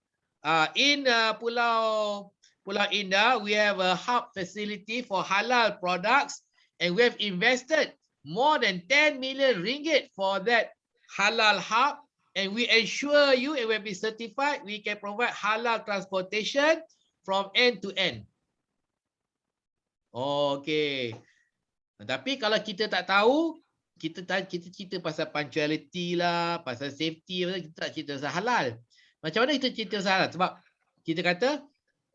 In Pulau Indah, we have a hub facility for halal products, and we have invested more than 10 million ringgit for that halal hub, and we ensure you, and will be certified, we can provide halal transportation from end to end. Okay. Tapi kalau kita tak tahu, kita cerita pasal punctuality lah, pasal safety, kita tak cerita pasal halal. Macam mana kita cerita pasal halal? Sebab kita kata,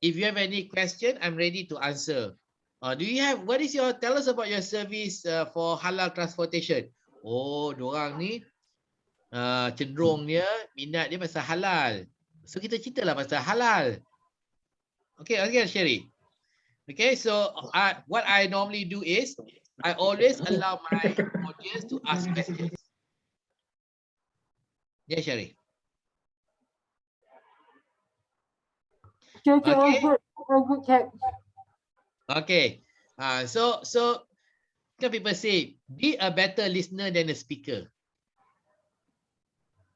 if you have any question, I'm ready to answer. Tell us about your service for halal transportation. Oh, diorang ni cenderung dia, minat dia pasal halal. So kita ceritalah pasal halal. Okay, Sherry. Okay, so what I normally do is, I always allow my audience to ask questions. Yeah, Sherry. Okay, all good, Cap. Okay. So can people say, be a better listener than a speaker.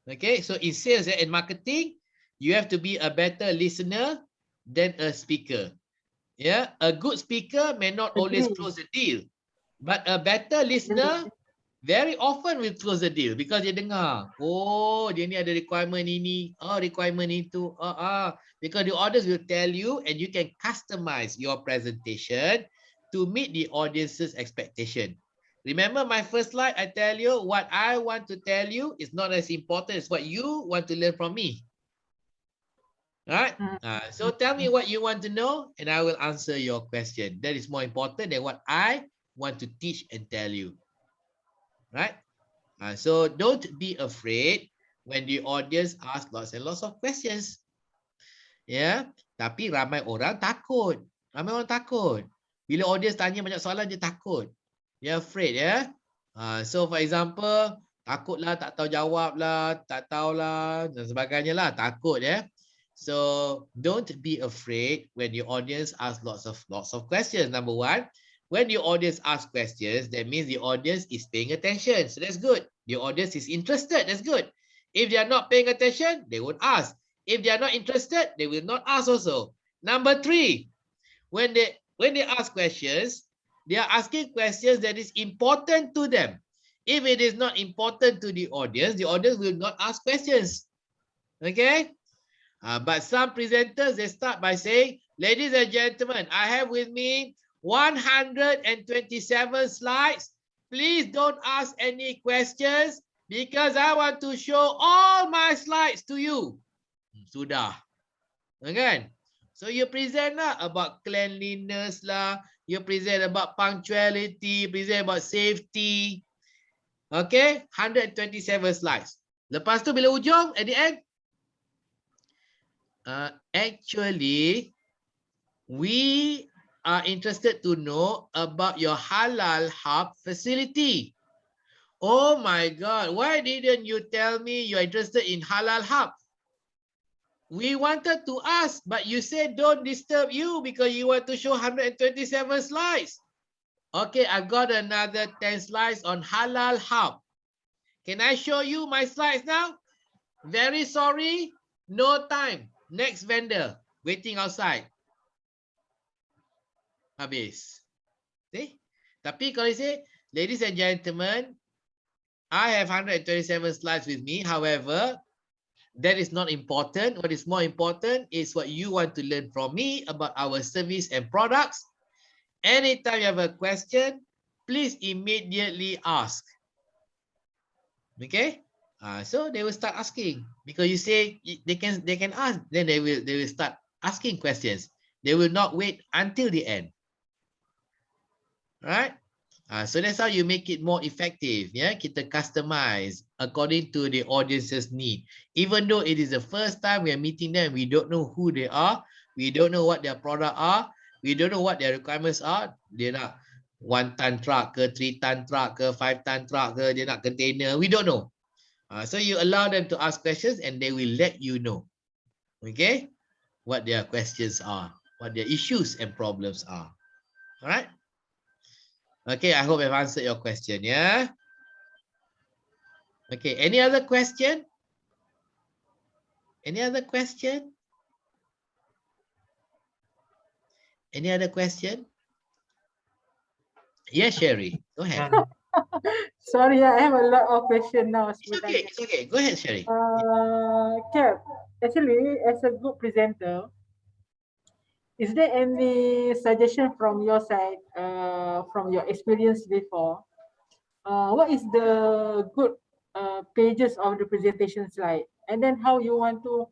Okay, so in sales and marketing, you have to be a better listener than a speaker. Yeah, a good speaker may not always close the deal, but a better listener very often will close the deal because dia dengar. Oh, dia ni ada requirement ini, requirement itu. Because the audience will tell you, and you can customize your presentation to meet the audience's expectation. Remember my first slide, I tell you what I want to tell you is not as important as what you want to learn from me. Right? So tell me what you want to know and I will answer your question. That is more important than what I want to teach and tell you. Right? So don't be afraid when the audience asks lots and lots of questions. Ya, tapi ramai orang takut. Ramai orang takut. Bila audience tanya banyak soalan, dia takut. Dia afraid, ya. So for example, takutlah, tak tahu jawab lah, tak tahulah, dan sebagainya lah. Takut, ya. So don't be afraid when your audience asks lots of questions. Number one, when your audience asks questions, that means the audience is paying attention. So that's good. The audience is interested. That's good. If they are not paying attention, they won't ask. If they are not interested, they will not ask also. Number three, when they ask questions, they are asking questions that is important to them. If it is not important to the audience will not ask questions. Okay? But some presenters, they start by saying, ladies and gentlemen, I have with me 127 slides. Please don't ask any questions because I want to show all my slides to you. Sudah. Kan? So you present lah about cleanliness lah. You present about punctuality. Present about safety. Okay? 127 slides. Lepas tu bila ujung, at the end, actually, we are interested to know about your halal hub facility. Oh my God, why didn't you tell me you're interested in halal hub? We wanted to ask, but you said don't disturb you because you want to show 127 slides. Okay, I've got another 10 slides on halal hub. Can I show you my slides now? Very sorry, no time. Next vendor, waiting outside. Habis. See? Tapi kalau say, ladies and gentlemen, I have 127 slides with me. However, That is not important. What is more important is what you want to learn from me about our service and products. Anytime you have a question, please immediately ask. Okay? So they will start asking because you say they can ask, then they will start asking questions. They will not wait until the end. Right? So that's how you make it more effective. Yeah, kita customize according to the audience's need. Even though it is the first time we are meeting them, we don't know who they are, we don't know what their product are, we don't know what their requirements are. Dia nak 1-ton truck ke, 3-ton truck ke, 5-ton truck ke, dia nak container, we don't know. So you allow them to ask questions and they will let you know. Okay, what their questions are, what their issues and problems are. All right. Okay, I hope I've answered your question, yeah? Okay, any other question? Any other question? Any other question? Yes, Sherry, go ahead. Sorry, I have a lot of questions now. It's okay, it's okay. Go ahead, Sherry. Cap, actually, as a good presenter, is there any suggestion from your side, from your experience before? What is the good pages of the presentation slide? And then how you want to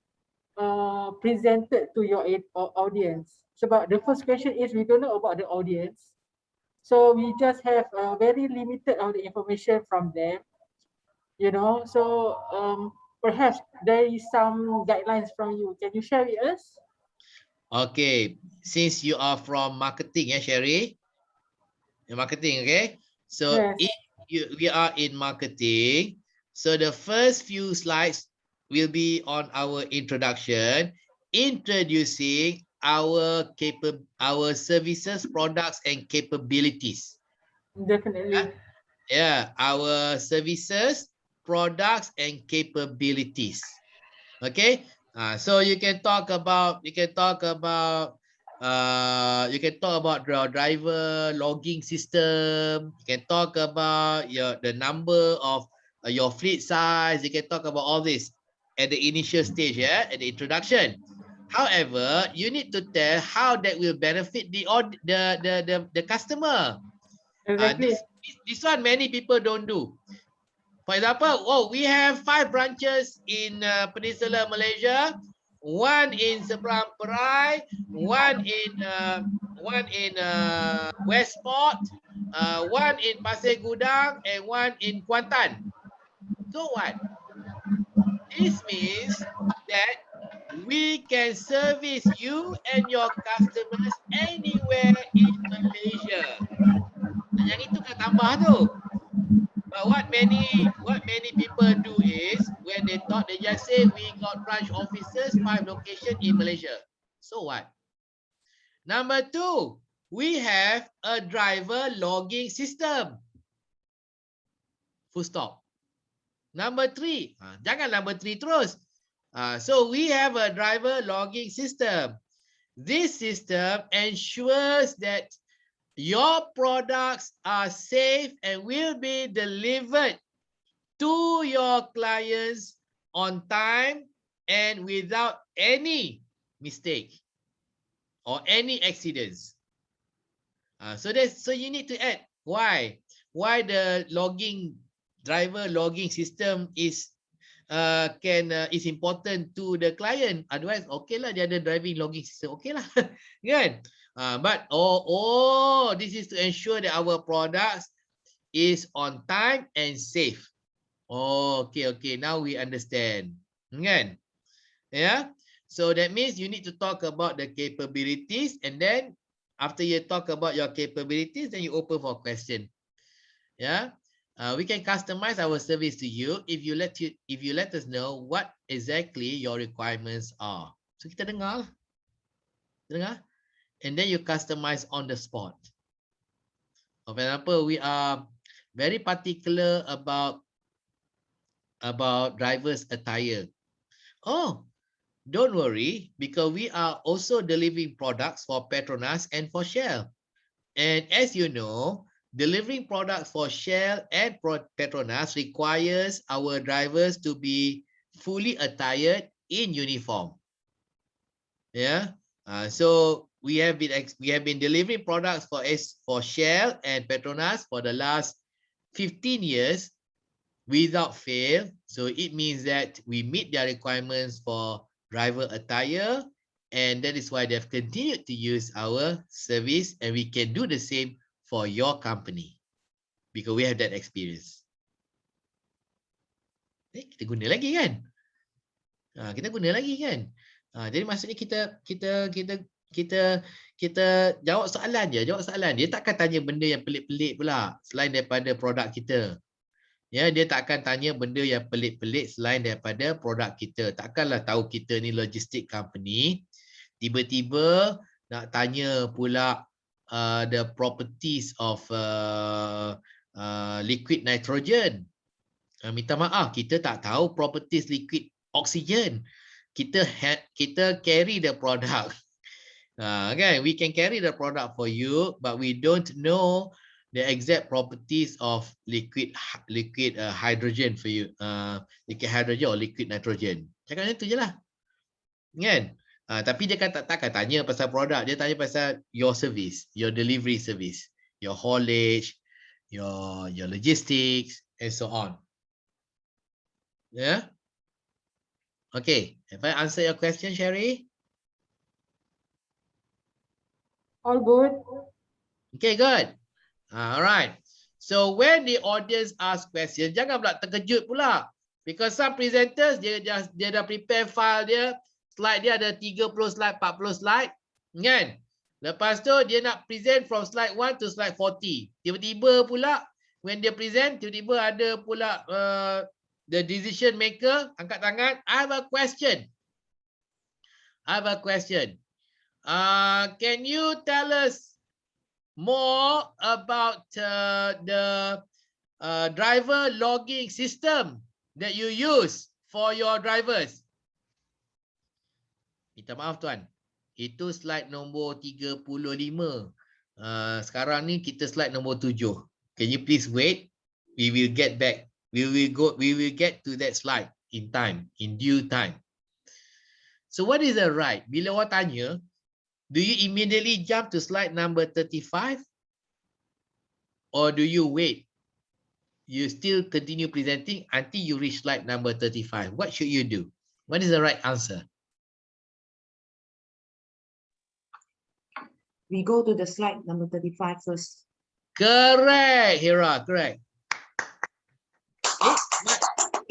present it to your audience? So the first question is we don't know about the audience. So we just have very limited of the information from them, you know. So perhaps there is some guidelines from you. Can you share with us? Okay, since you are from marketing, yeah, Sherry? You're marketing, okay? So Yes. if we are in marketing, so the first few slides will be on our introduction, introducing our services, products, and capabilities. Definitely. Yeah, our services, products, and capabilities. Okay, so you can talk about your driver logging system. You can talk about the number of your fleet size. You can talk about all this at the initial stage, yeah, at the introduction. However, you need to tell how that will benefit the customer. Exactly. This one many people don't do. For example, we have 5 branches in Peninsula Malaysia, 1 in Seberang Perai, 1 in Westport, 1 in Pasir Gudang, and 1 in Kuantan. So what? This means that we can service you and your customers anywhere in Malaysia. Yang itu kan tambah tu. But what many people do is when they talk, they just say we got branch offices, 5 locations in Malaysia. So what? Number 2, we have a driver logging system. Full stop. Number 3, jangan number 3 terus. So we have a driver logging system. This system ensures that your products are safe and will be delivered to your clients on time and without any mistake or any accidents. So you need to add why the driver logging system is important to the client. Otherwise, okay lah, dia ada driving logging system, okay lah, kan? But this is to ensure that our products is on time and safe. Okay. Now we understand, kan? Yeah. So that means you need to talk about the capabilities, and then after you talk about your capabilities, then you open for question. Yeah. We can customize our service to you if you let us know what exactly your requirements are. So kita dengar. And then you customize on the spot. For example, we are very particular about driver's attire. Don't worry, because we are also delivering products for Petronas and for Shell. And as you know, delivering products for Shell and Petronas requires our drivers to be fully attired in uniform. Yeah. So we have been delivering products for Shell and Petronas for the last 15 years without fail. So it means that we meet their requirements for driver attire, and that is why they've continued to use our service, and we can do the same for your company because we have that experience. Kita guna lagi kan? Kita guna lagi kan? Jadi maksudnya kita jawab soalan je, Dia takkan tanya benda yang pelik-pelik pula selain daripada produk kita. Ya, dia tak akan tanya benda yang pelik-pelik selain daripada produk kita. Takkanlah tahu kita ni logistic company, tiba-tiba nak tanya pula the properties of liquid nitrogen. Minta maaf, kita tak tahu properties liquid oxygen. Kita carry the product. Kan? We can carry the product for you, but we don't know the exact properties of liquid hydrogen for you. Liquid hydrogen or liquid nitrogen. Cakap macam tu je lah. Kan? Tapi dia kan takkan tanya pasal produk. Dia tanya pasal your service, your delivery service, your haulage, your logistics, and so on. Yeah? Okay. Have I answered your question, Sherry? All good. Okay, good. Alright. So when the audience ask questions, jangan pula terkejut pula. Because some presenters, dia dah prepare file dia, slide dia ada 30 slide, 40 slide. Kan? Lepas tu dia nak present from slide 1 to slide 40. Tiba-tiba pula, when dia present, tiba-tiba ada pula the decision maker, angkat tangan, I have a question. Can you tell us more about the driver logging system that you use for your drivers? Minta maaf tuan, itu slide nombor 35. Sekarang ni kita slide nombor 7. Can you please wait? We will get back. We will get to that slide in time, in due time. So what is the right? Bila orang tanya, do you immediately jump to slide number 35? Or do you wait? You still continue presenting until you reach slide number 35. What should you do? What is the right answer? We go to the slide number 35 first. Correct, Hira, correct.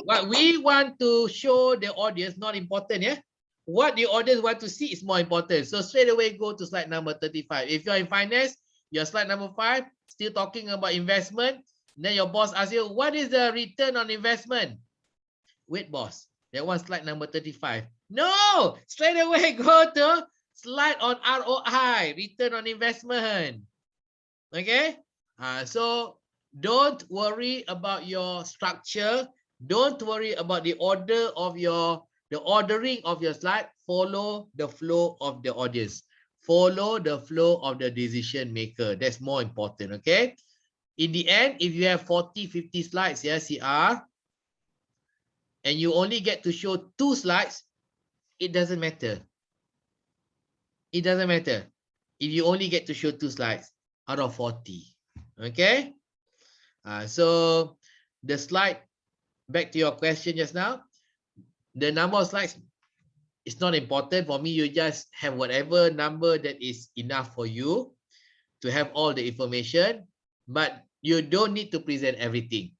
What we want to show the audience not important, yeah? What the audience want to see is more important. So straight away go to slide number 35. If you're in finance, your slide number 5, still talking about investment. Then your boss asks you, what is the return on investment? Wait, boss. That one slide number 35. No! Straight away go to slide on ROI, return on investment. Okay? So don't worry about your structure. Don't worry about the order of the ordering of your slide. Follow the flow of the audience. Follow the flow of the decision maker. That's more important, okay? In the end, if you have 40, 50 slides, yeah, CR, and you only get to show 2 slides, it doesn't matter. It doesn't matter if you only get to show 2 slides out of 40, okay? So the slide, back to your question just now, the number of slides is not important for me. You just have whatever number that is enough for you to have all the information, but you don't need to present everything.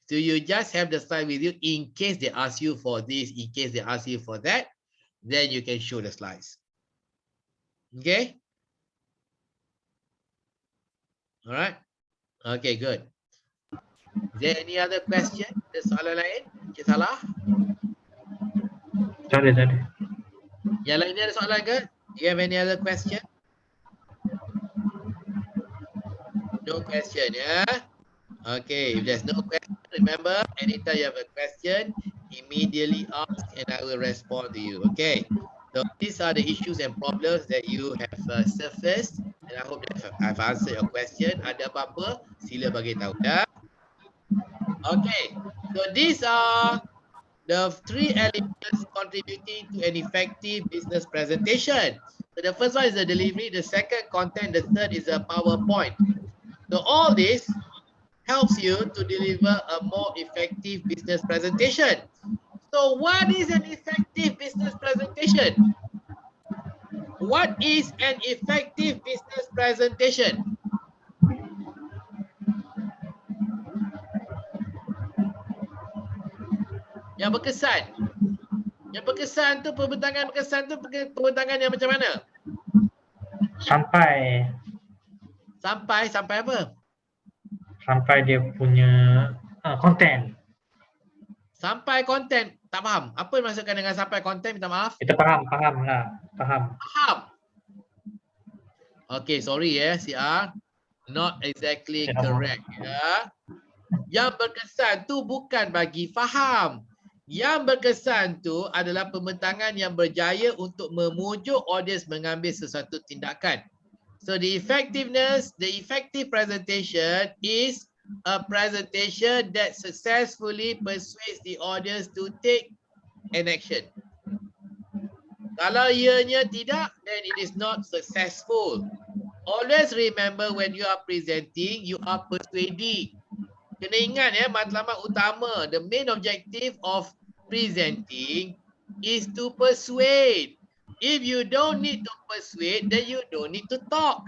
So you just have the slide with you in case they ask you for this, in case they ask you for that, then you can show the slides. Okay? All right? Okay, good. Is there any other question? Ada soalan lain? Cik Salah? Tak ada. Yang lain ni ada soalan ke? Do you have any other question? No question, yeah? Okay, if there's no question, remember, anytime you have a question, immediately ask and I will respond to you, okay? So these are the issues and problems that you have surfaced, and I hope that I've answered your question. Ada apa-apa, sila bagi tahu, ya? Okay, so these are the three elements contributing to an effective business presentation. So the first one is the delivery, the second content, the third is a PowerPoint. So all this helps you to deliver a more effective business presentation. So what is an effective business presentation? What is an effective business presentation? Yang berkesan. Yang berkesan tu, pembentangan berkesan tu, pembentangan yang macam mana? Sampai Sampai apa? sampai dia punya konten. Sampai konten. Tak faham. Apa maksudkan dengan sampai konten? Minta maaf. Kita faham lah. Faham. Faham. Okay, sorry CR. Not exactly correct. Ya. Yang berkesan tu bukan bagi faham. Yang berkesan tu adalah pembentangan yang berjaya untuk memujuk audiens mengambil sesuatu tindakan. So the effective presentation is a presentation that successfully persuades the audience to take an action. Kalau ianya tidak, then it is not successful. Always remember when you are presenting, you are persuading. Kena ingat matlamat utama, the main objective of presenting is to persuade. If you don't need to persuade, then you don't need to talk.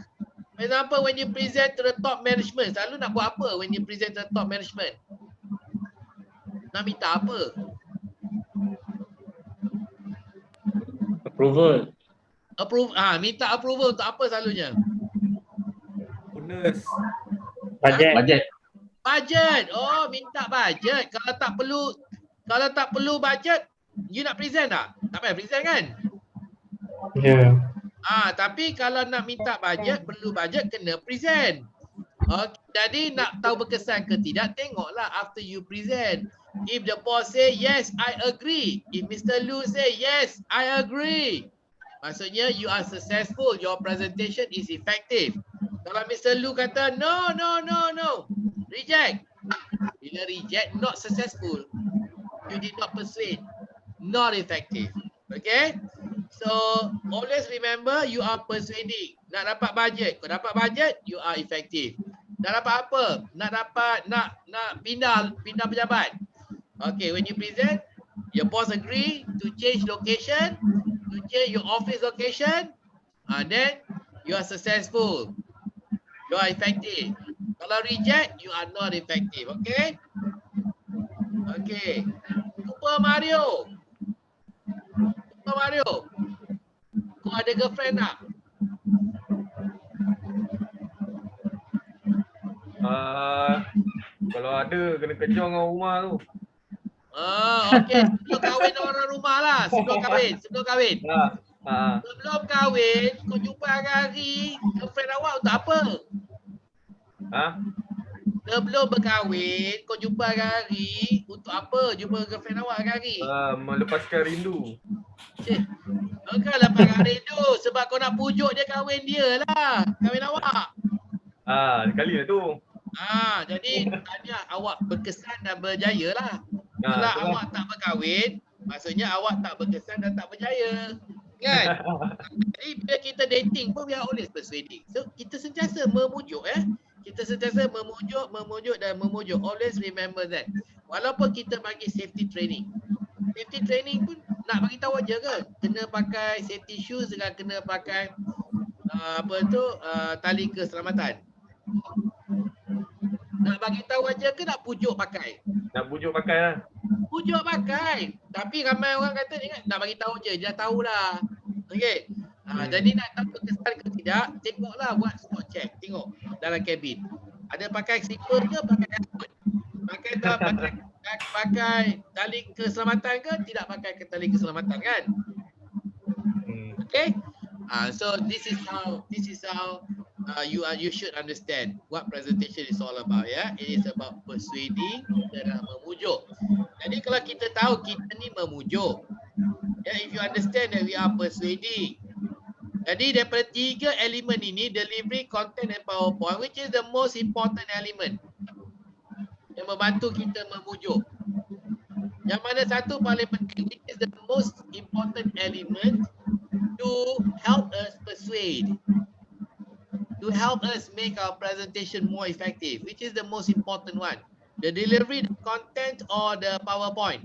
For example, when you present to the top management, selalu nak buat apa when you present to the top management? Nak minta apa? Approval. Minta approval untuk apa selalunya? Bonus. Budget. Budget. Oh, minta budget. Kalau tak perlu budget, you nak present tak? Tak payah present kan? Ya. Tapi kalau nak minta budget, perlu budget, kena present. Okay, jadi nak tahu berkesan ke tidak, tengoklah after you present. If the boss say yes, I agree. If Mr. Lu say yes, I agree. Maksudnya you are successful, your presentation is effective. Kalau Mr. Lu kata no, reject. Bila reject, not successful. You did not persuade, not effective. Okay? So always remember you are persuading. Nak dapat budget, kau dapat budget, you are effective. Nak dapat apa? Nak pindah pejabat. Okay, when you present, your boss agree to change location, to change your office location, then you are successful. You are effective. Kalau reject, you are not effective. Okay? Okay. Super Mario. Kau ada girlfriend tak? Kalau ada, kena kejar dengan rumah tu. Okay. Sebelum kahwin orang rumah lah. Sebelum kahwin. Sebelum kahwin, kau jumpa hari-hari girlfriend awak untuk apa? Sebelum berkahwin, kau jumpa hari-hari untuk apa? Jumpa girlfriend awak hari-hari? Melepaskan rindu. Kau kan lepaskan rindu sebab kau nak pujuk dia kahwin dia lah. Kahwin awak. Sekali lah tu. Jadi tanya awak berkesan dan berjaya lah. Kalau awak tak berkahwin, maksudnya awak tak berkesan dan tak berjaya. Kan? Jadi bila kita dating pun we are always persuading. So kita sentiasa memujuk Kita sentiasa memujuk dan memujuk. Always remember that. Walaupun kita bagi safety training. Safety training pun nak bagi tahu aja ke? Kena pakai safety shoes dengan kena pakai tali keselamatan. Nak bagi tahu aja ke nak pujuk pakai? Nak pujuk pakai lah. Pujuk pakai. Tapi ramai orang kata nak bagi tahu je, dia dah tahulah. Okey. Jadi nak tahu kesan ke tidak, tengoklah buat spot check. Tengok dalam kabin. Ada pakai slipper ke pakai helmet? Pakai tali keselamatan ke tidak pakai tali keselamatan kan? Okay? So this is how you should understand what presentation is all about. It is about persuading dan memujuk. Jadi kalau kita tahu kita ni memujuk, if you understand that we are persuading. Jadi daripada 3 elemen ini, delivery, content and PowerPoint, which is the most important element yang membantu kita memujuk? Yang mana satu paling penting, which is the most important element to help us persuade, to help us make our presentation more effective, which is the most important one? The delivery, the content, or the PowerPoint?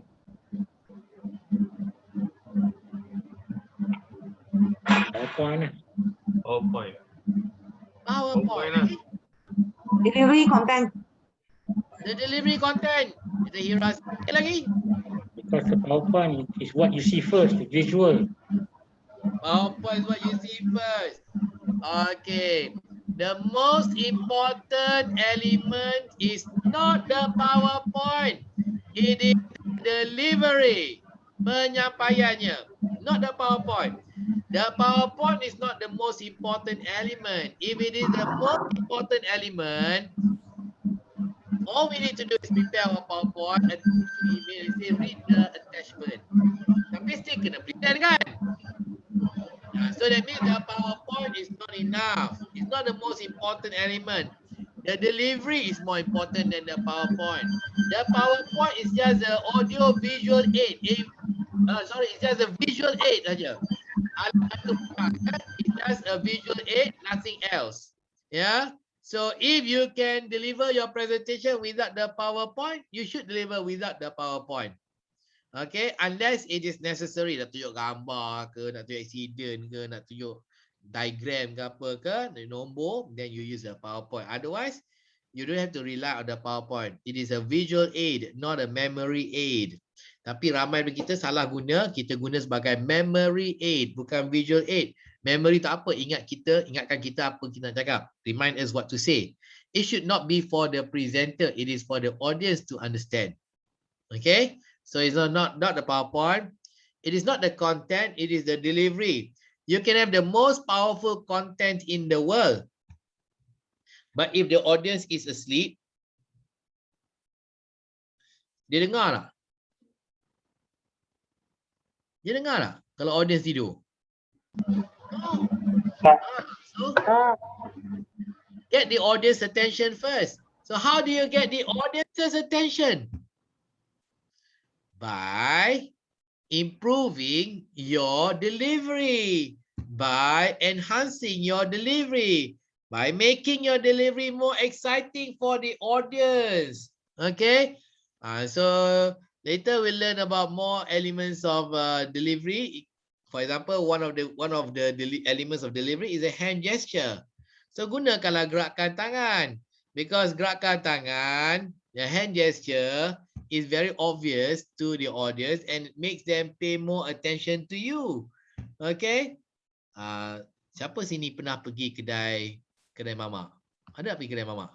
PowerPoint. PowerPoint. PowerPoint. lah. Delivery content. The delivery content. Kita Hira sikit lagi. Because the PowerPoint is what you see first, the visual. PowerPoint is what you see first. Okay. The most important element is not the PowerPoint. It is delivery. Penyampaiannya. Not the PowerPoint. The PowerPoint is not the most important element. If it is the most important element, all we need to do is prepare our PowerPoint and email and say read the attachment. Tapi still kena present kan? So that means the PowerPoint is not enough. It's not the most important element. The delivery is more important than the PowerPoint. The PowerPoint is just the audio visual aid. It's just a visual aid saja. It's just a visual aid, nothing else. Yeah. So if you can deliver your presentation without the PowerPoint, you should deliver without the PowerPoint. Okay, unless it is necessary, nak tunjuk gambar ke, nak tunjuk accident ke, nak tunjuk diagram ke apa ke, nombor, then you use the PowerPoint. Otherwise, you don't have to rely on the PowerPoint. It is a visual aid, not a memory aid. Tapi ramai dari kita salah guna, kita guna sebagai memory aid, bukan visual aid. Memory tu apa? Ingatkan kita apa kita nak cakap. Remind us what to say. It should not be for the presenter, it is for the audience to understand. Okay? So it's not the PowerPoint. It is not the content, it is the delivery. You can have the most powerful content in the world. But if the audience is asleep, dia dengar tak? Dia dengar tak kalau audience tidur? No. So, get the audience attention first. So how do you get the audience's attention? By improving your delivery, by enhancing your delivery, by making your delivery more exciting for the audience. Okay, so later we'll learn about more elements of delivery. For example, one of the elements of delivery is a hand gesture. So gunakanlah gerakan tangan, because gerakan tangan, the hand gesture, is very obvious to the audience and it makes them pay more attention to you. Okay? Siapa sini pernah pergi kedai mamak? Ada pergi kedai mamak?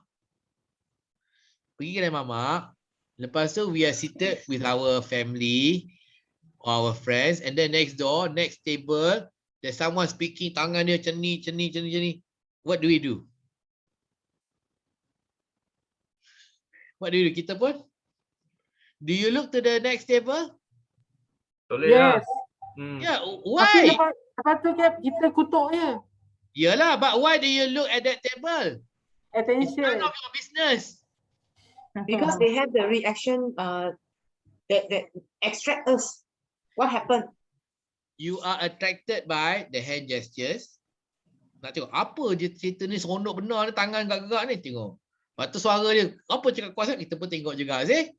Pergi kedai mamak, lepas tu we are seated with our family, our friends, and then next door, next table, there's someone speaking, tangan dia ceni. What do we do? What do you do? Kita pun? Do you look to the next table? Yes. Yeah, Tapi why? lepas tu kita kutuk je. Yalah, but why do you look at that table? It's Attention. none of your business. Because they have the reaction that extract us. What happened? You are attracted by the hand gestures. Nak tengok apa je cerita ni seronok benar ni, tangan gerak-gerak ni, tengok. Lepas tu suara dia, apa cakap kuasa, kita pun tengok juga, see?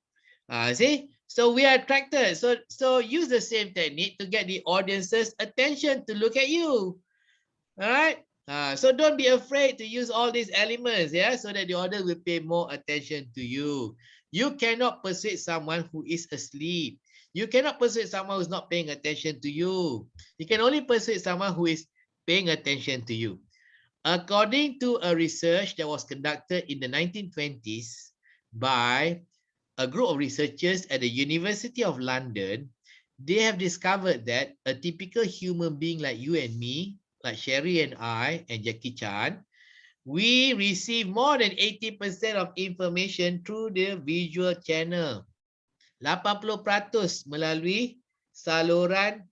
See? So we are attracted. So use the same technique to get the audience's attention to look at you. Alright? So don't be afraid to use all these elements, yeah, so that the audience will pay more attention to you. You cannot persuade someone who is asleep. You cannot persuade someone who's not paying attention to you. You can only persuade someone who is paying attention to you. According to a research that was conducted in the 1920s by a group of researchers at the University of London, they have discovered that a typical human being like you and me, like Sherry and I and Jackie Chan, we receive more than 80% of information through the visual channel. 80% melalui saluran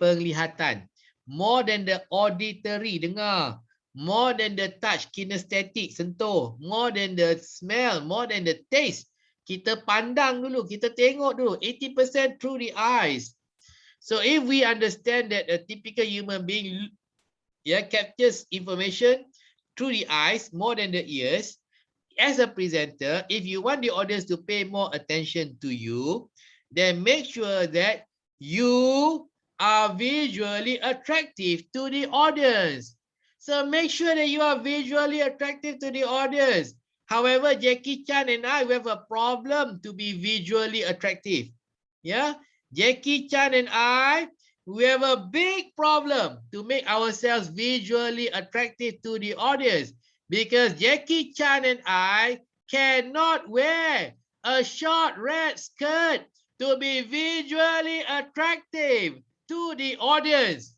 penglihatan. More than the auditory, dengar. More than the touch, kinesthetic, sentuh. More than the smell, more than the taste, kita pandang dulu, kita tengok dulu 80% through the eyes. So if we understand that a typical human being captures information through the eyes more than the ears, as a presenter, if you want the audience to pay more attention to you, then make sure that you are visually attractive to the audience. So make sure that you are visually attractive to the audience. However, Jackie Chan and I, we have a problem to be visually attractive. Yeah, Jackie Chan and I, we have a big problem to make ourselves visually attractive to the audience. Because Jackie Chan and I cannot wear a short red skirt to be visually attractive to the audience.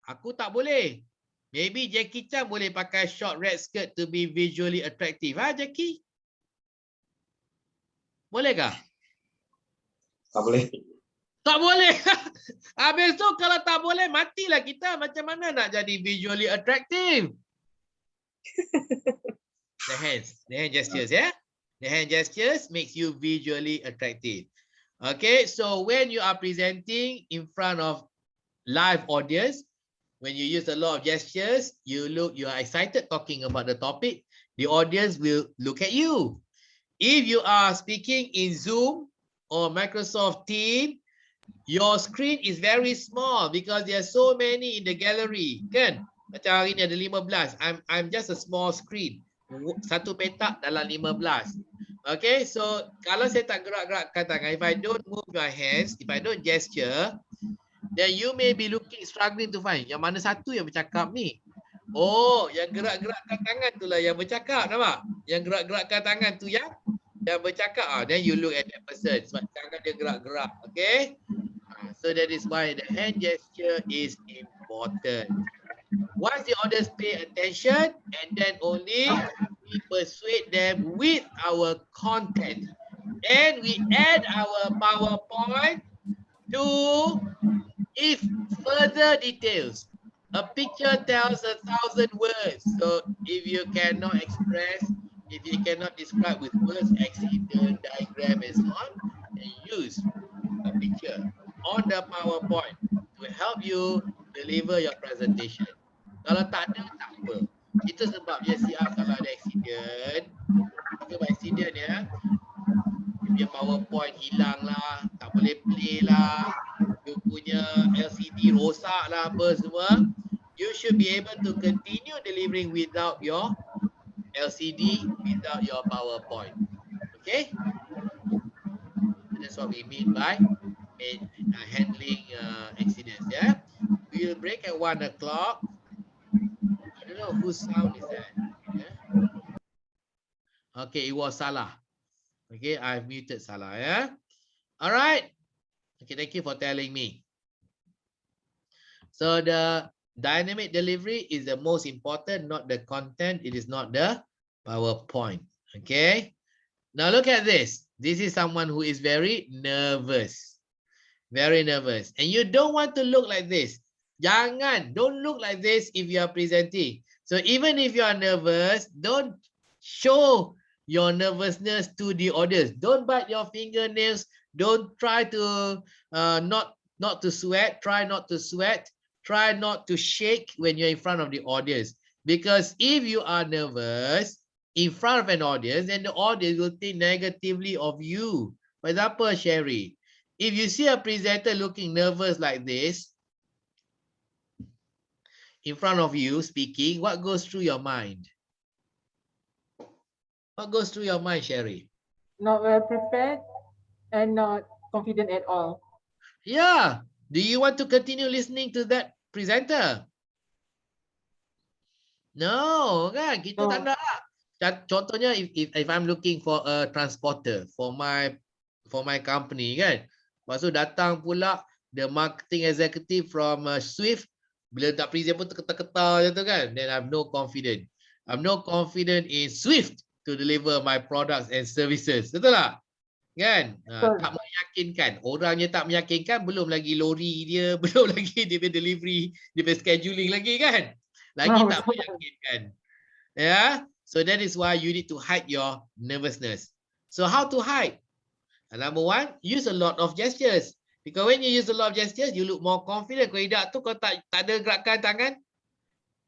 Aku tak boleh. Maybe Jackie Chan boleh pakai short red skirt to be visually attractive. Ha, Jackie? Bolehkah? Tak boleh. Tak boleh. Habis tu kalau tak boleh, matilah kita. Macam mana nak jadi visually attractive? The hand gestures, yeah? The hand gestures makes you visually attractive. Okay, so when you are presenting in front of live audience, when you use a lot of gestures, you are excited talking about the topic, the audience will look at you. If you are speaking in Zoom or Microsoft Teams, your screen is very small because there are so many in the gallery, kan? Macam hari ni ada 15. I'm just a small screen. Satu petak dalam 15. Okay, so kalau saya tak gerak-gerakkan tangan, if I don't move my hands, if I don't gesture, then you may be struggling to find yang mana satu yang bercakap ni. Oh, yang gerak-gerakkan tangan tu lah yang bercakap, nampak? Yang gerak-gerakkan tangan tu yang bercakap. Then you look at that person sebab tangan dia gerak-gerak. Okay, so that is why the hand gesture is important. Once the audience pay attention, and then only we persuade them with our content. And we add our PowerPoint to give further details. A picture tells 1,000 words. So if you cannot express, if you cannot describe with words, accident, diagram, and so on, then use a picture on the PowerPoint to help you deliver your presentation. Kalau tak ada, tak apa. Itu sebabnya siap kalau ada accident. Kalau accident ya, dia PowerPoint hilang lah, tak boleh play lah, you punya LCD rosak lah apa semua. You should be able to continue delivering without your LCD, without your PowerPoint. Okay? That's what we mean by handling accidents. Yeah, we will break at 1 o'clock. I don't know whose sound is that. Yeah? Okay, it was Salah. Okay, I've muted Salah. Yeah. All right. Okay, thank you for telling me. So the dynamic delivery is the most important, not the content. It is not the PowerPoint. Okay. Now look at this. This is someone who is very nervous. Very nervous. And you don't want to look like this. Don't look like this if you are presenting. So even if you are nervous, don't show your nervousness to the audience. Don't bite your fingernails. Don't try to not to sweat. Try not to sweat. Try not to shake when you're in front of the audience. Because if you are nervous in front of an audience, then the audience will think negatively of you. For example, Sherry, if you see a presenter looking nervous like this, in front of you speaking, what goes through your mind? What goes through your mind, Sherry? Not well prepared and not confident at all. Yeah. Do you want to continue listening to that presenter? No, kan? Kita tak nak. Contohnya, if I'm looking for a transporter for my company, kan? Lepas tu datang pula the marketing executive from Swift. Bila tak present pun terketar-ketar je tu kan. Then I'm no confident. I'm no confident in Swift to deliver my products and services. Betul tak? Kan? Tak meyakinkan. Orangnya tak meyakinkan, belum lagi lori dia, belum lagi dia punya delivery, dia punya scheduling lagi kan? Lagi tak meyakinkan. Yeah? So that is why you need to hide your nervousness. So how to hide? Number one, use a lot of gestures. Because when you use a lot of gestures, you look more confident. Kalau tidak tu kau tak ada gerakan tangan,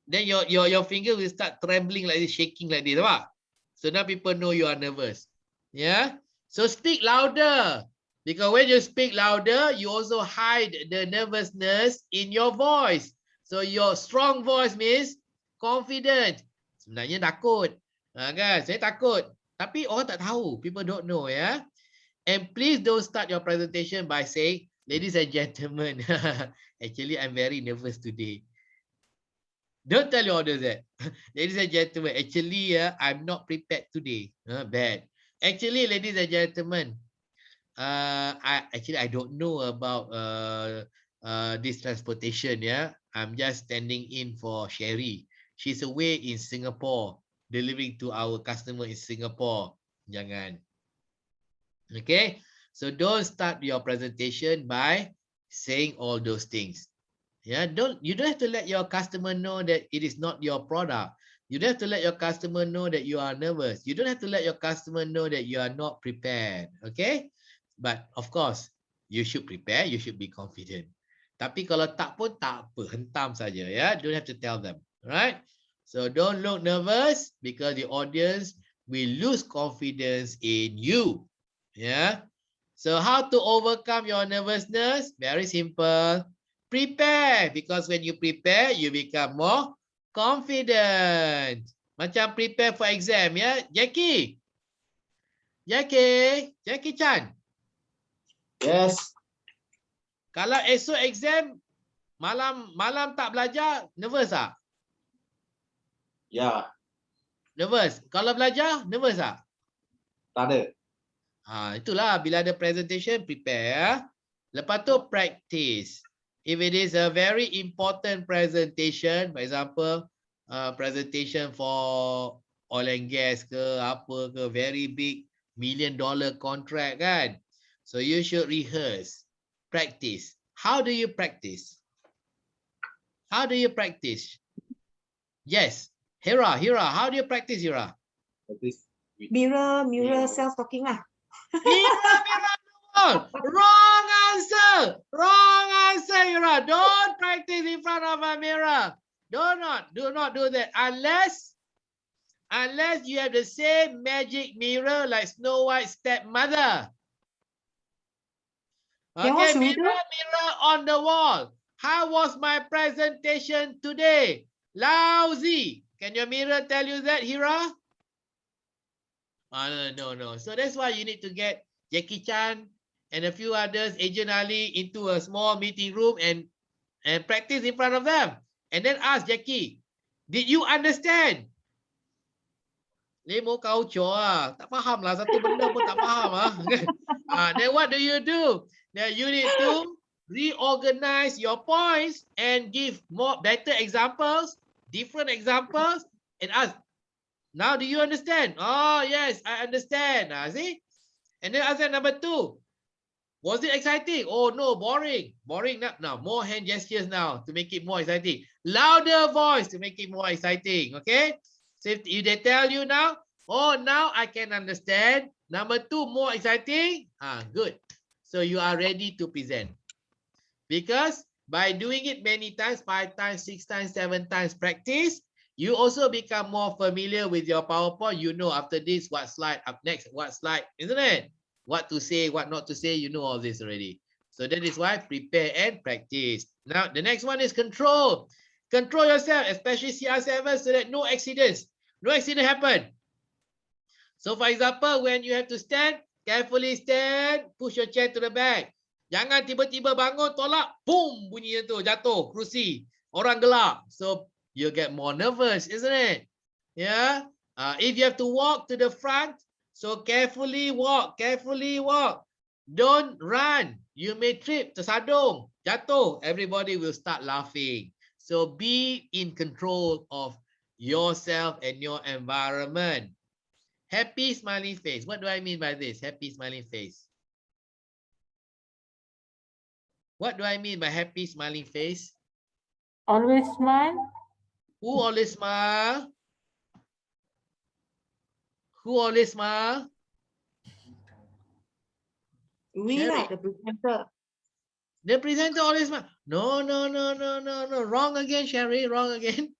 then your finger will start trembling like this, shaking like this, right? So now people know you are nervous. Yeah. So speak louder. Because when you speak louder, you also hide the nervousness in your voice. So your strong voice means confident. Sebenarnya takut. Kan? Saya takut. Tapi orang tak tahu. People don't know, ya. And please don't start your presentation by saying, ladies and gentlemen, actually I'm very nervous today. Don't tell your audience that. Ladies and gentlemen, actually I'm not prepared today. Bad. Actually, ladies and gentlemen, I don't know about this transportation. Yeah, I'm just standing in for Sherry. She's away in Singapore, delivering to our customer in Singapore. Jangan. Okay, so don't start your presentation by saying all those things. Yeah, you don't have to let your customer know that it is not your product. You don't have to let your customer know that you are nervous. You don't have to let your customer know that you are not prepared. Okay, but of course you should prepare. You should be confident. Tapi kalau tak pun tak apa, hentam saja. Ya, don't have to tell them. Right? So don't look nervous because the audience will lose confidence in you. Yeah. So how to overcome your nervousness? Very simple. Prepare, because when you prepare, you become more confident. Macam prepare for exam, ya. Jackie Chan. Yes. Kalau esok exam, malam tak belajar, nervous tak? Ya. Nervous. Kalau belajar, nervous tak? Tak ada. Itulah bila ada presentation, prepare. Lepas tu practice. If it is a very important presentation, for example, presentation for oil and gas ke, apa ke, very big $1 million contract kan. So you should rehearse, practice. How do you practice? How do you practice? Yes, Hira, how do you practice, Hira? Mirror, self-talking lah. Mirror. Wrong answer, Hira. Don't practice in front of a mirror. Do not do that unless you have the same magic mirror like Snow White's stepmother. Okay, mirror on the wall. How was my presentation today? Lousy. Can your mirror tell you that, Hira? No. So that's why you need to get Jackie Chan and a few others, Agent Ali, into a small meeting room and practice in front of them. And then ask Jackie, did you understand? Lemo kauco ah. Tak faham lah. Satu benda pun tak faham ah. Then what do? Then you need to reorganize your points and give better examples, different examples, and ask, now do you understand? Oh, yes, I understand. See? And then ask number 2. Was it exciting? Oh, no, boring. Boring now. More hand gestures now to make it more exciting. Louder voice to make it more exciting. Okay? So if they tell you now, oh, now I can understand. Number 2, more exciting. Good. So you are ready to present. Because by doing it many times, 5 times, 6 times, 7 times practice, you also become more familiar with your PowerPoint. You know after this, what slide, up next, what slide, isn't it? What to say, what not to say, you know all this already. So that is why prepare and practice. Now, the next one is control. Control yourself, especially CR7, so that no accidents. No accident happen. So for example, when you have to stand, carefully stand, push your chair to the back. Jangan tiba-tiba bangun, tolak, boom, bunyinya tu, jatuh, kerusi. Orang gelap. So you get more nervous, isn't it? Yeah. If you have to walk to the front, so carefully walk. Don't run. You may trip, tersadung, jatuh. Everybody will start laughing. So be in control of yourself and your environment. Happy smiling face. What do I mean by this? Happy smiling face. What do I mean by happy smiling face? Always smile. Who always smile? Who always smile? We Sherry. are the presenter. The presenter always smile. No, wrong again, Sherry, wrong again.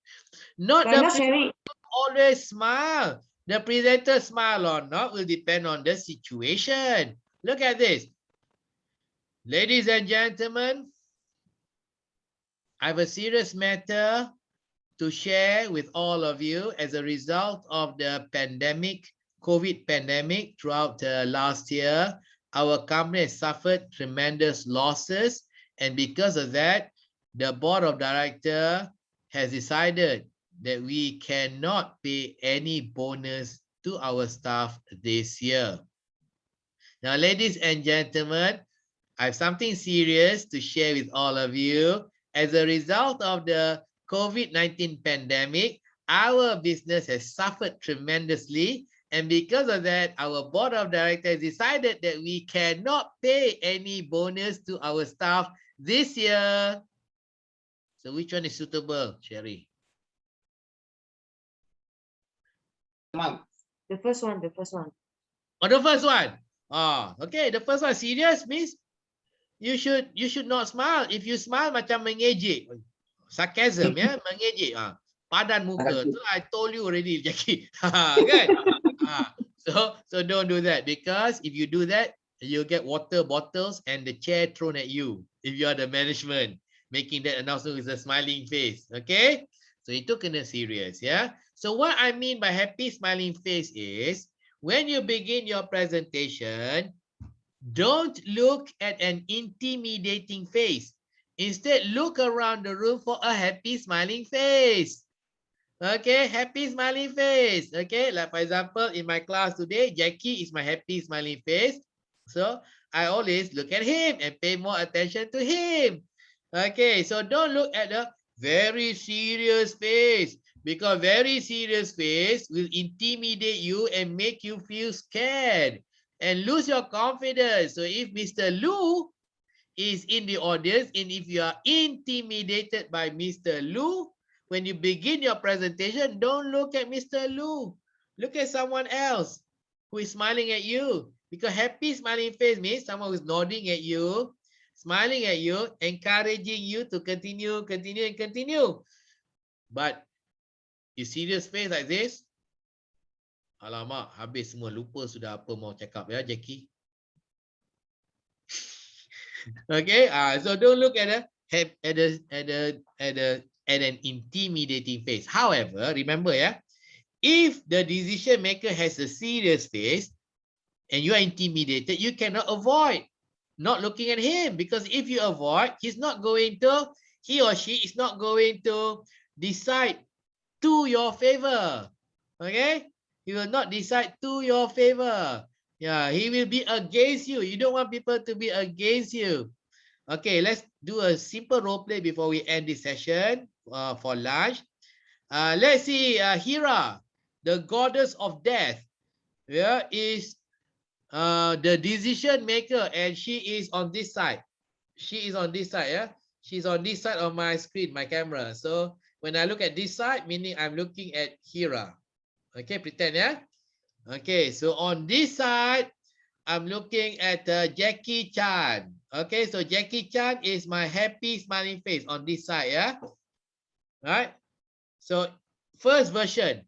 Not the Not Sherry. always smile. The presenter smile or not will depend on the situation. Look at this. Ladies and gentlemen, I have a serious matter to share with all of you as a result of the pandemic, COVID pandemic throughout last year. Our company has suffered tremendous losses, and because of that, the board of directors has decided that we cannot pay any bonus to our staff this year. Now, ladies and gentlemen, I have something serious to share with all of you. As a result of the COVID-19 pandemic, our business has suffered tremendously. And because of that, our board of directors decided that we cannot pay any bonus to our staff this year. So which one is suitable, Sherry? The first one. Oh, the first one. Oh, okay. The first one serious means you should not smile. If you smile macam mengejek. Sarcasm, ya, mengejek. Padan muka. So I told you already, Jackie. Kan? So don't do that, because if you do that, you'll get water bottles and the chair thrown at you if you are the management making that announcement with a smiling face. Okay? So itu kena serious, yeah. So what I mean by happy smiling face is when you begin your presentation, don't look at an intimidating face. Instead, look around the room for a happy smiling face. Okay, happy smiling face. Okay, like for example, in my class today, Jackie is my happy smiling face. So I always look at him and pay more attention to him. Okay, so don't look at the very serious face, because very serious face will intimidate you and make you feel scared and lose your confidence. So if Mr. Lu is in the audience and if you are intimidated by Mr. Lu, when you begin your presentation, don't look at Mr. Lu. Look at someone else who is smiling at you. Because happy smiling face means someone who is nodding at you, smiling at you, encouraging you to continue. But you serious face like this, alamak, habis semua, lupa sudah apa mau cakap ya, Jackie. Okay, so don't look at an intimidating face. However, remember, if the decision maker has a serious face and you are intimidated, you cannot avoid not looking at him, because if you avoid, he or she is not going to decide to your favor. Okay, he will not decide to your favor. Yeah, he will be against you. You don't want people to be against you. Okay, let's do a simple role play before we end this session for lunch. Let's see, Hera, the goddess of death, is the decision maker, and she is on this side. She's on this side of my screen, my camera. So when I look at this side, meaning I'm looking at Hera. Okay, pretend, Okay, so on this side, I'm looking at Jackie Chan. Okay, so Jackie Chan is my happy smiling face on this side, Right? So first version.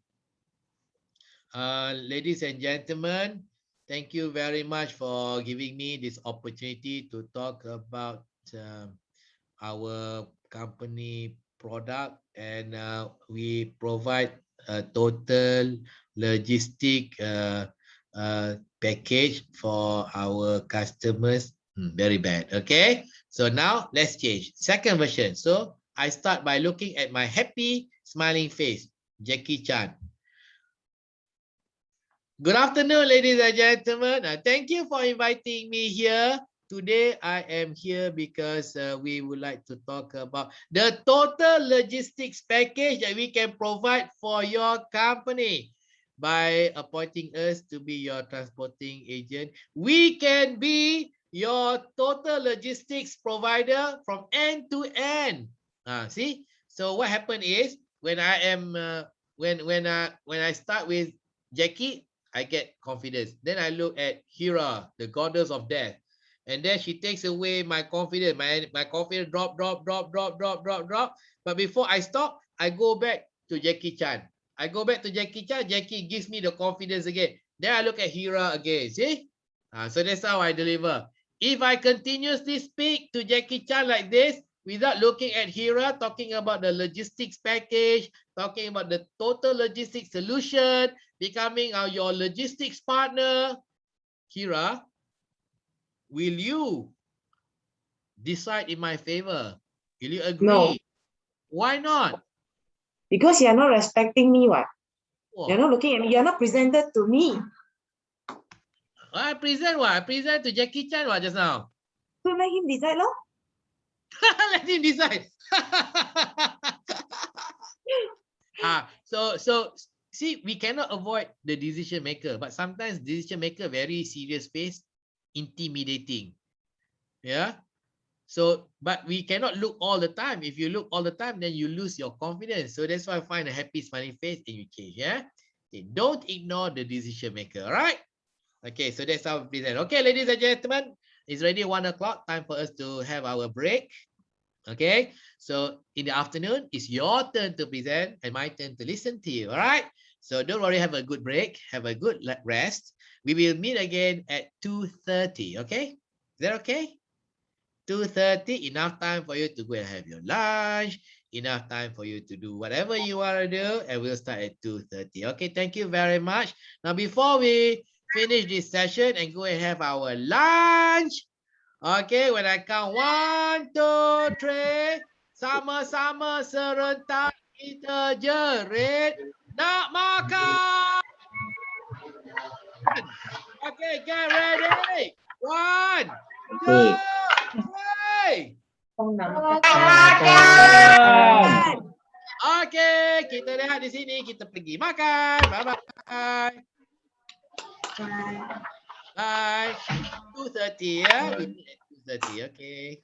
Ladies and gentlemen, thank you very much for giving me this opportunity to talk about our company product, and we provide a total logistic package for our customers. Very bad. Okay, so now let's change. Second version. So I start by looking at my happy smiling face, Jackie Chan. Good afternoon, ladies and gentlemen. Thank you for inviting me here. Today, I am here because we would like to talk about the total logistics package that we can provide for your company. By appointing us to be your transporting agent, we can be your total logistics provider from end to end. See, so what happened is when I am when I start with Jackie, I get confidence. Then I look at Hera, the goddess of death. And then she takes away my confidence. My confidence drop. But before I stop, I go back to Jackie Chan. Jackie gives me the confidence again. Then I look at Hira again. See? So that's how I deliver. If I continuously speak to Jackie Chan like this, without looking at Hira, talking about the logistics package, talking about the total logistics solution, becoming your logistics partner, Hira, will you decide in my favor? Will you agree? No. Why not? Because you are not respecting me, what? Oh, You're not looking at me. You're not presented to me. I present what? I present to Jackie Chan what just now? So let him decide, lor. Let him decide. So see, we cannot avoid the decision maker, but sometimes decision maker very serious face, intimidating. Yeah. So, but we cannot look all the time. If you look all the time, then you lose your confidence. So that's why I find a happy, smiling face and you change. Yeah. Okay. Don't ignore the decision maker. All right. Okay. So that's how we present. Okay, ladies and gentlemen, it's already 1 o'clock. Time for us to have our break. Okay. So in the afternoon, it's your turn to present and my turn to listen to you. All right. So don't worry. Have a good break. Have a good rest. We will meet again at 2:30. Okay. Is that okay? 2:30, enough time for you to go and have your lunch, enough time for you to do whatever you want to do, and we'll start at 2:30. Okay, thank you very much. Now, before we finish this session and go and have our lunch, okay, when I count 1, 2, 3, sama-sama serentak kita jerit nak makan. Okay, get ready. 1, 2, 3. Okay, kita lihat di sini. Kita pergi makan. Bye-bye. Bye. 2:30 ya. 2:30, okay.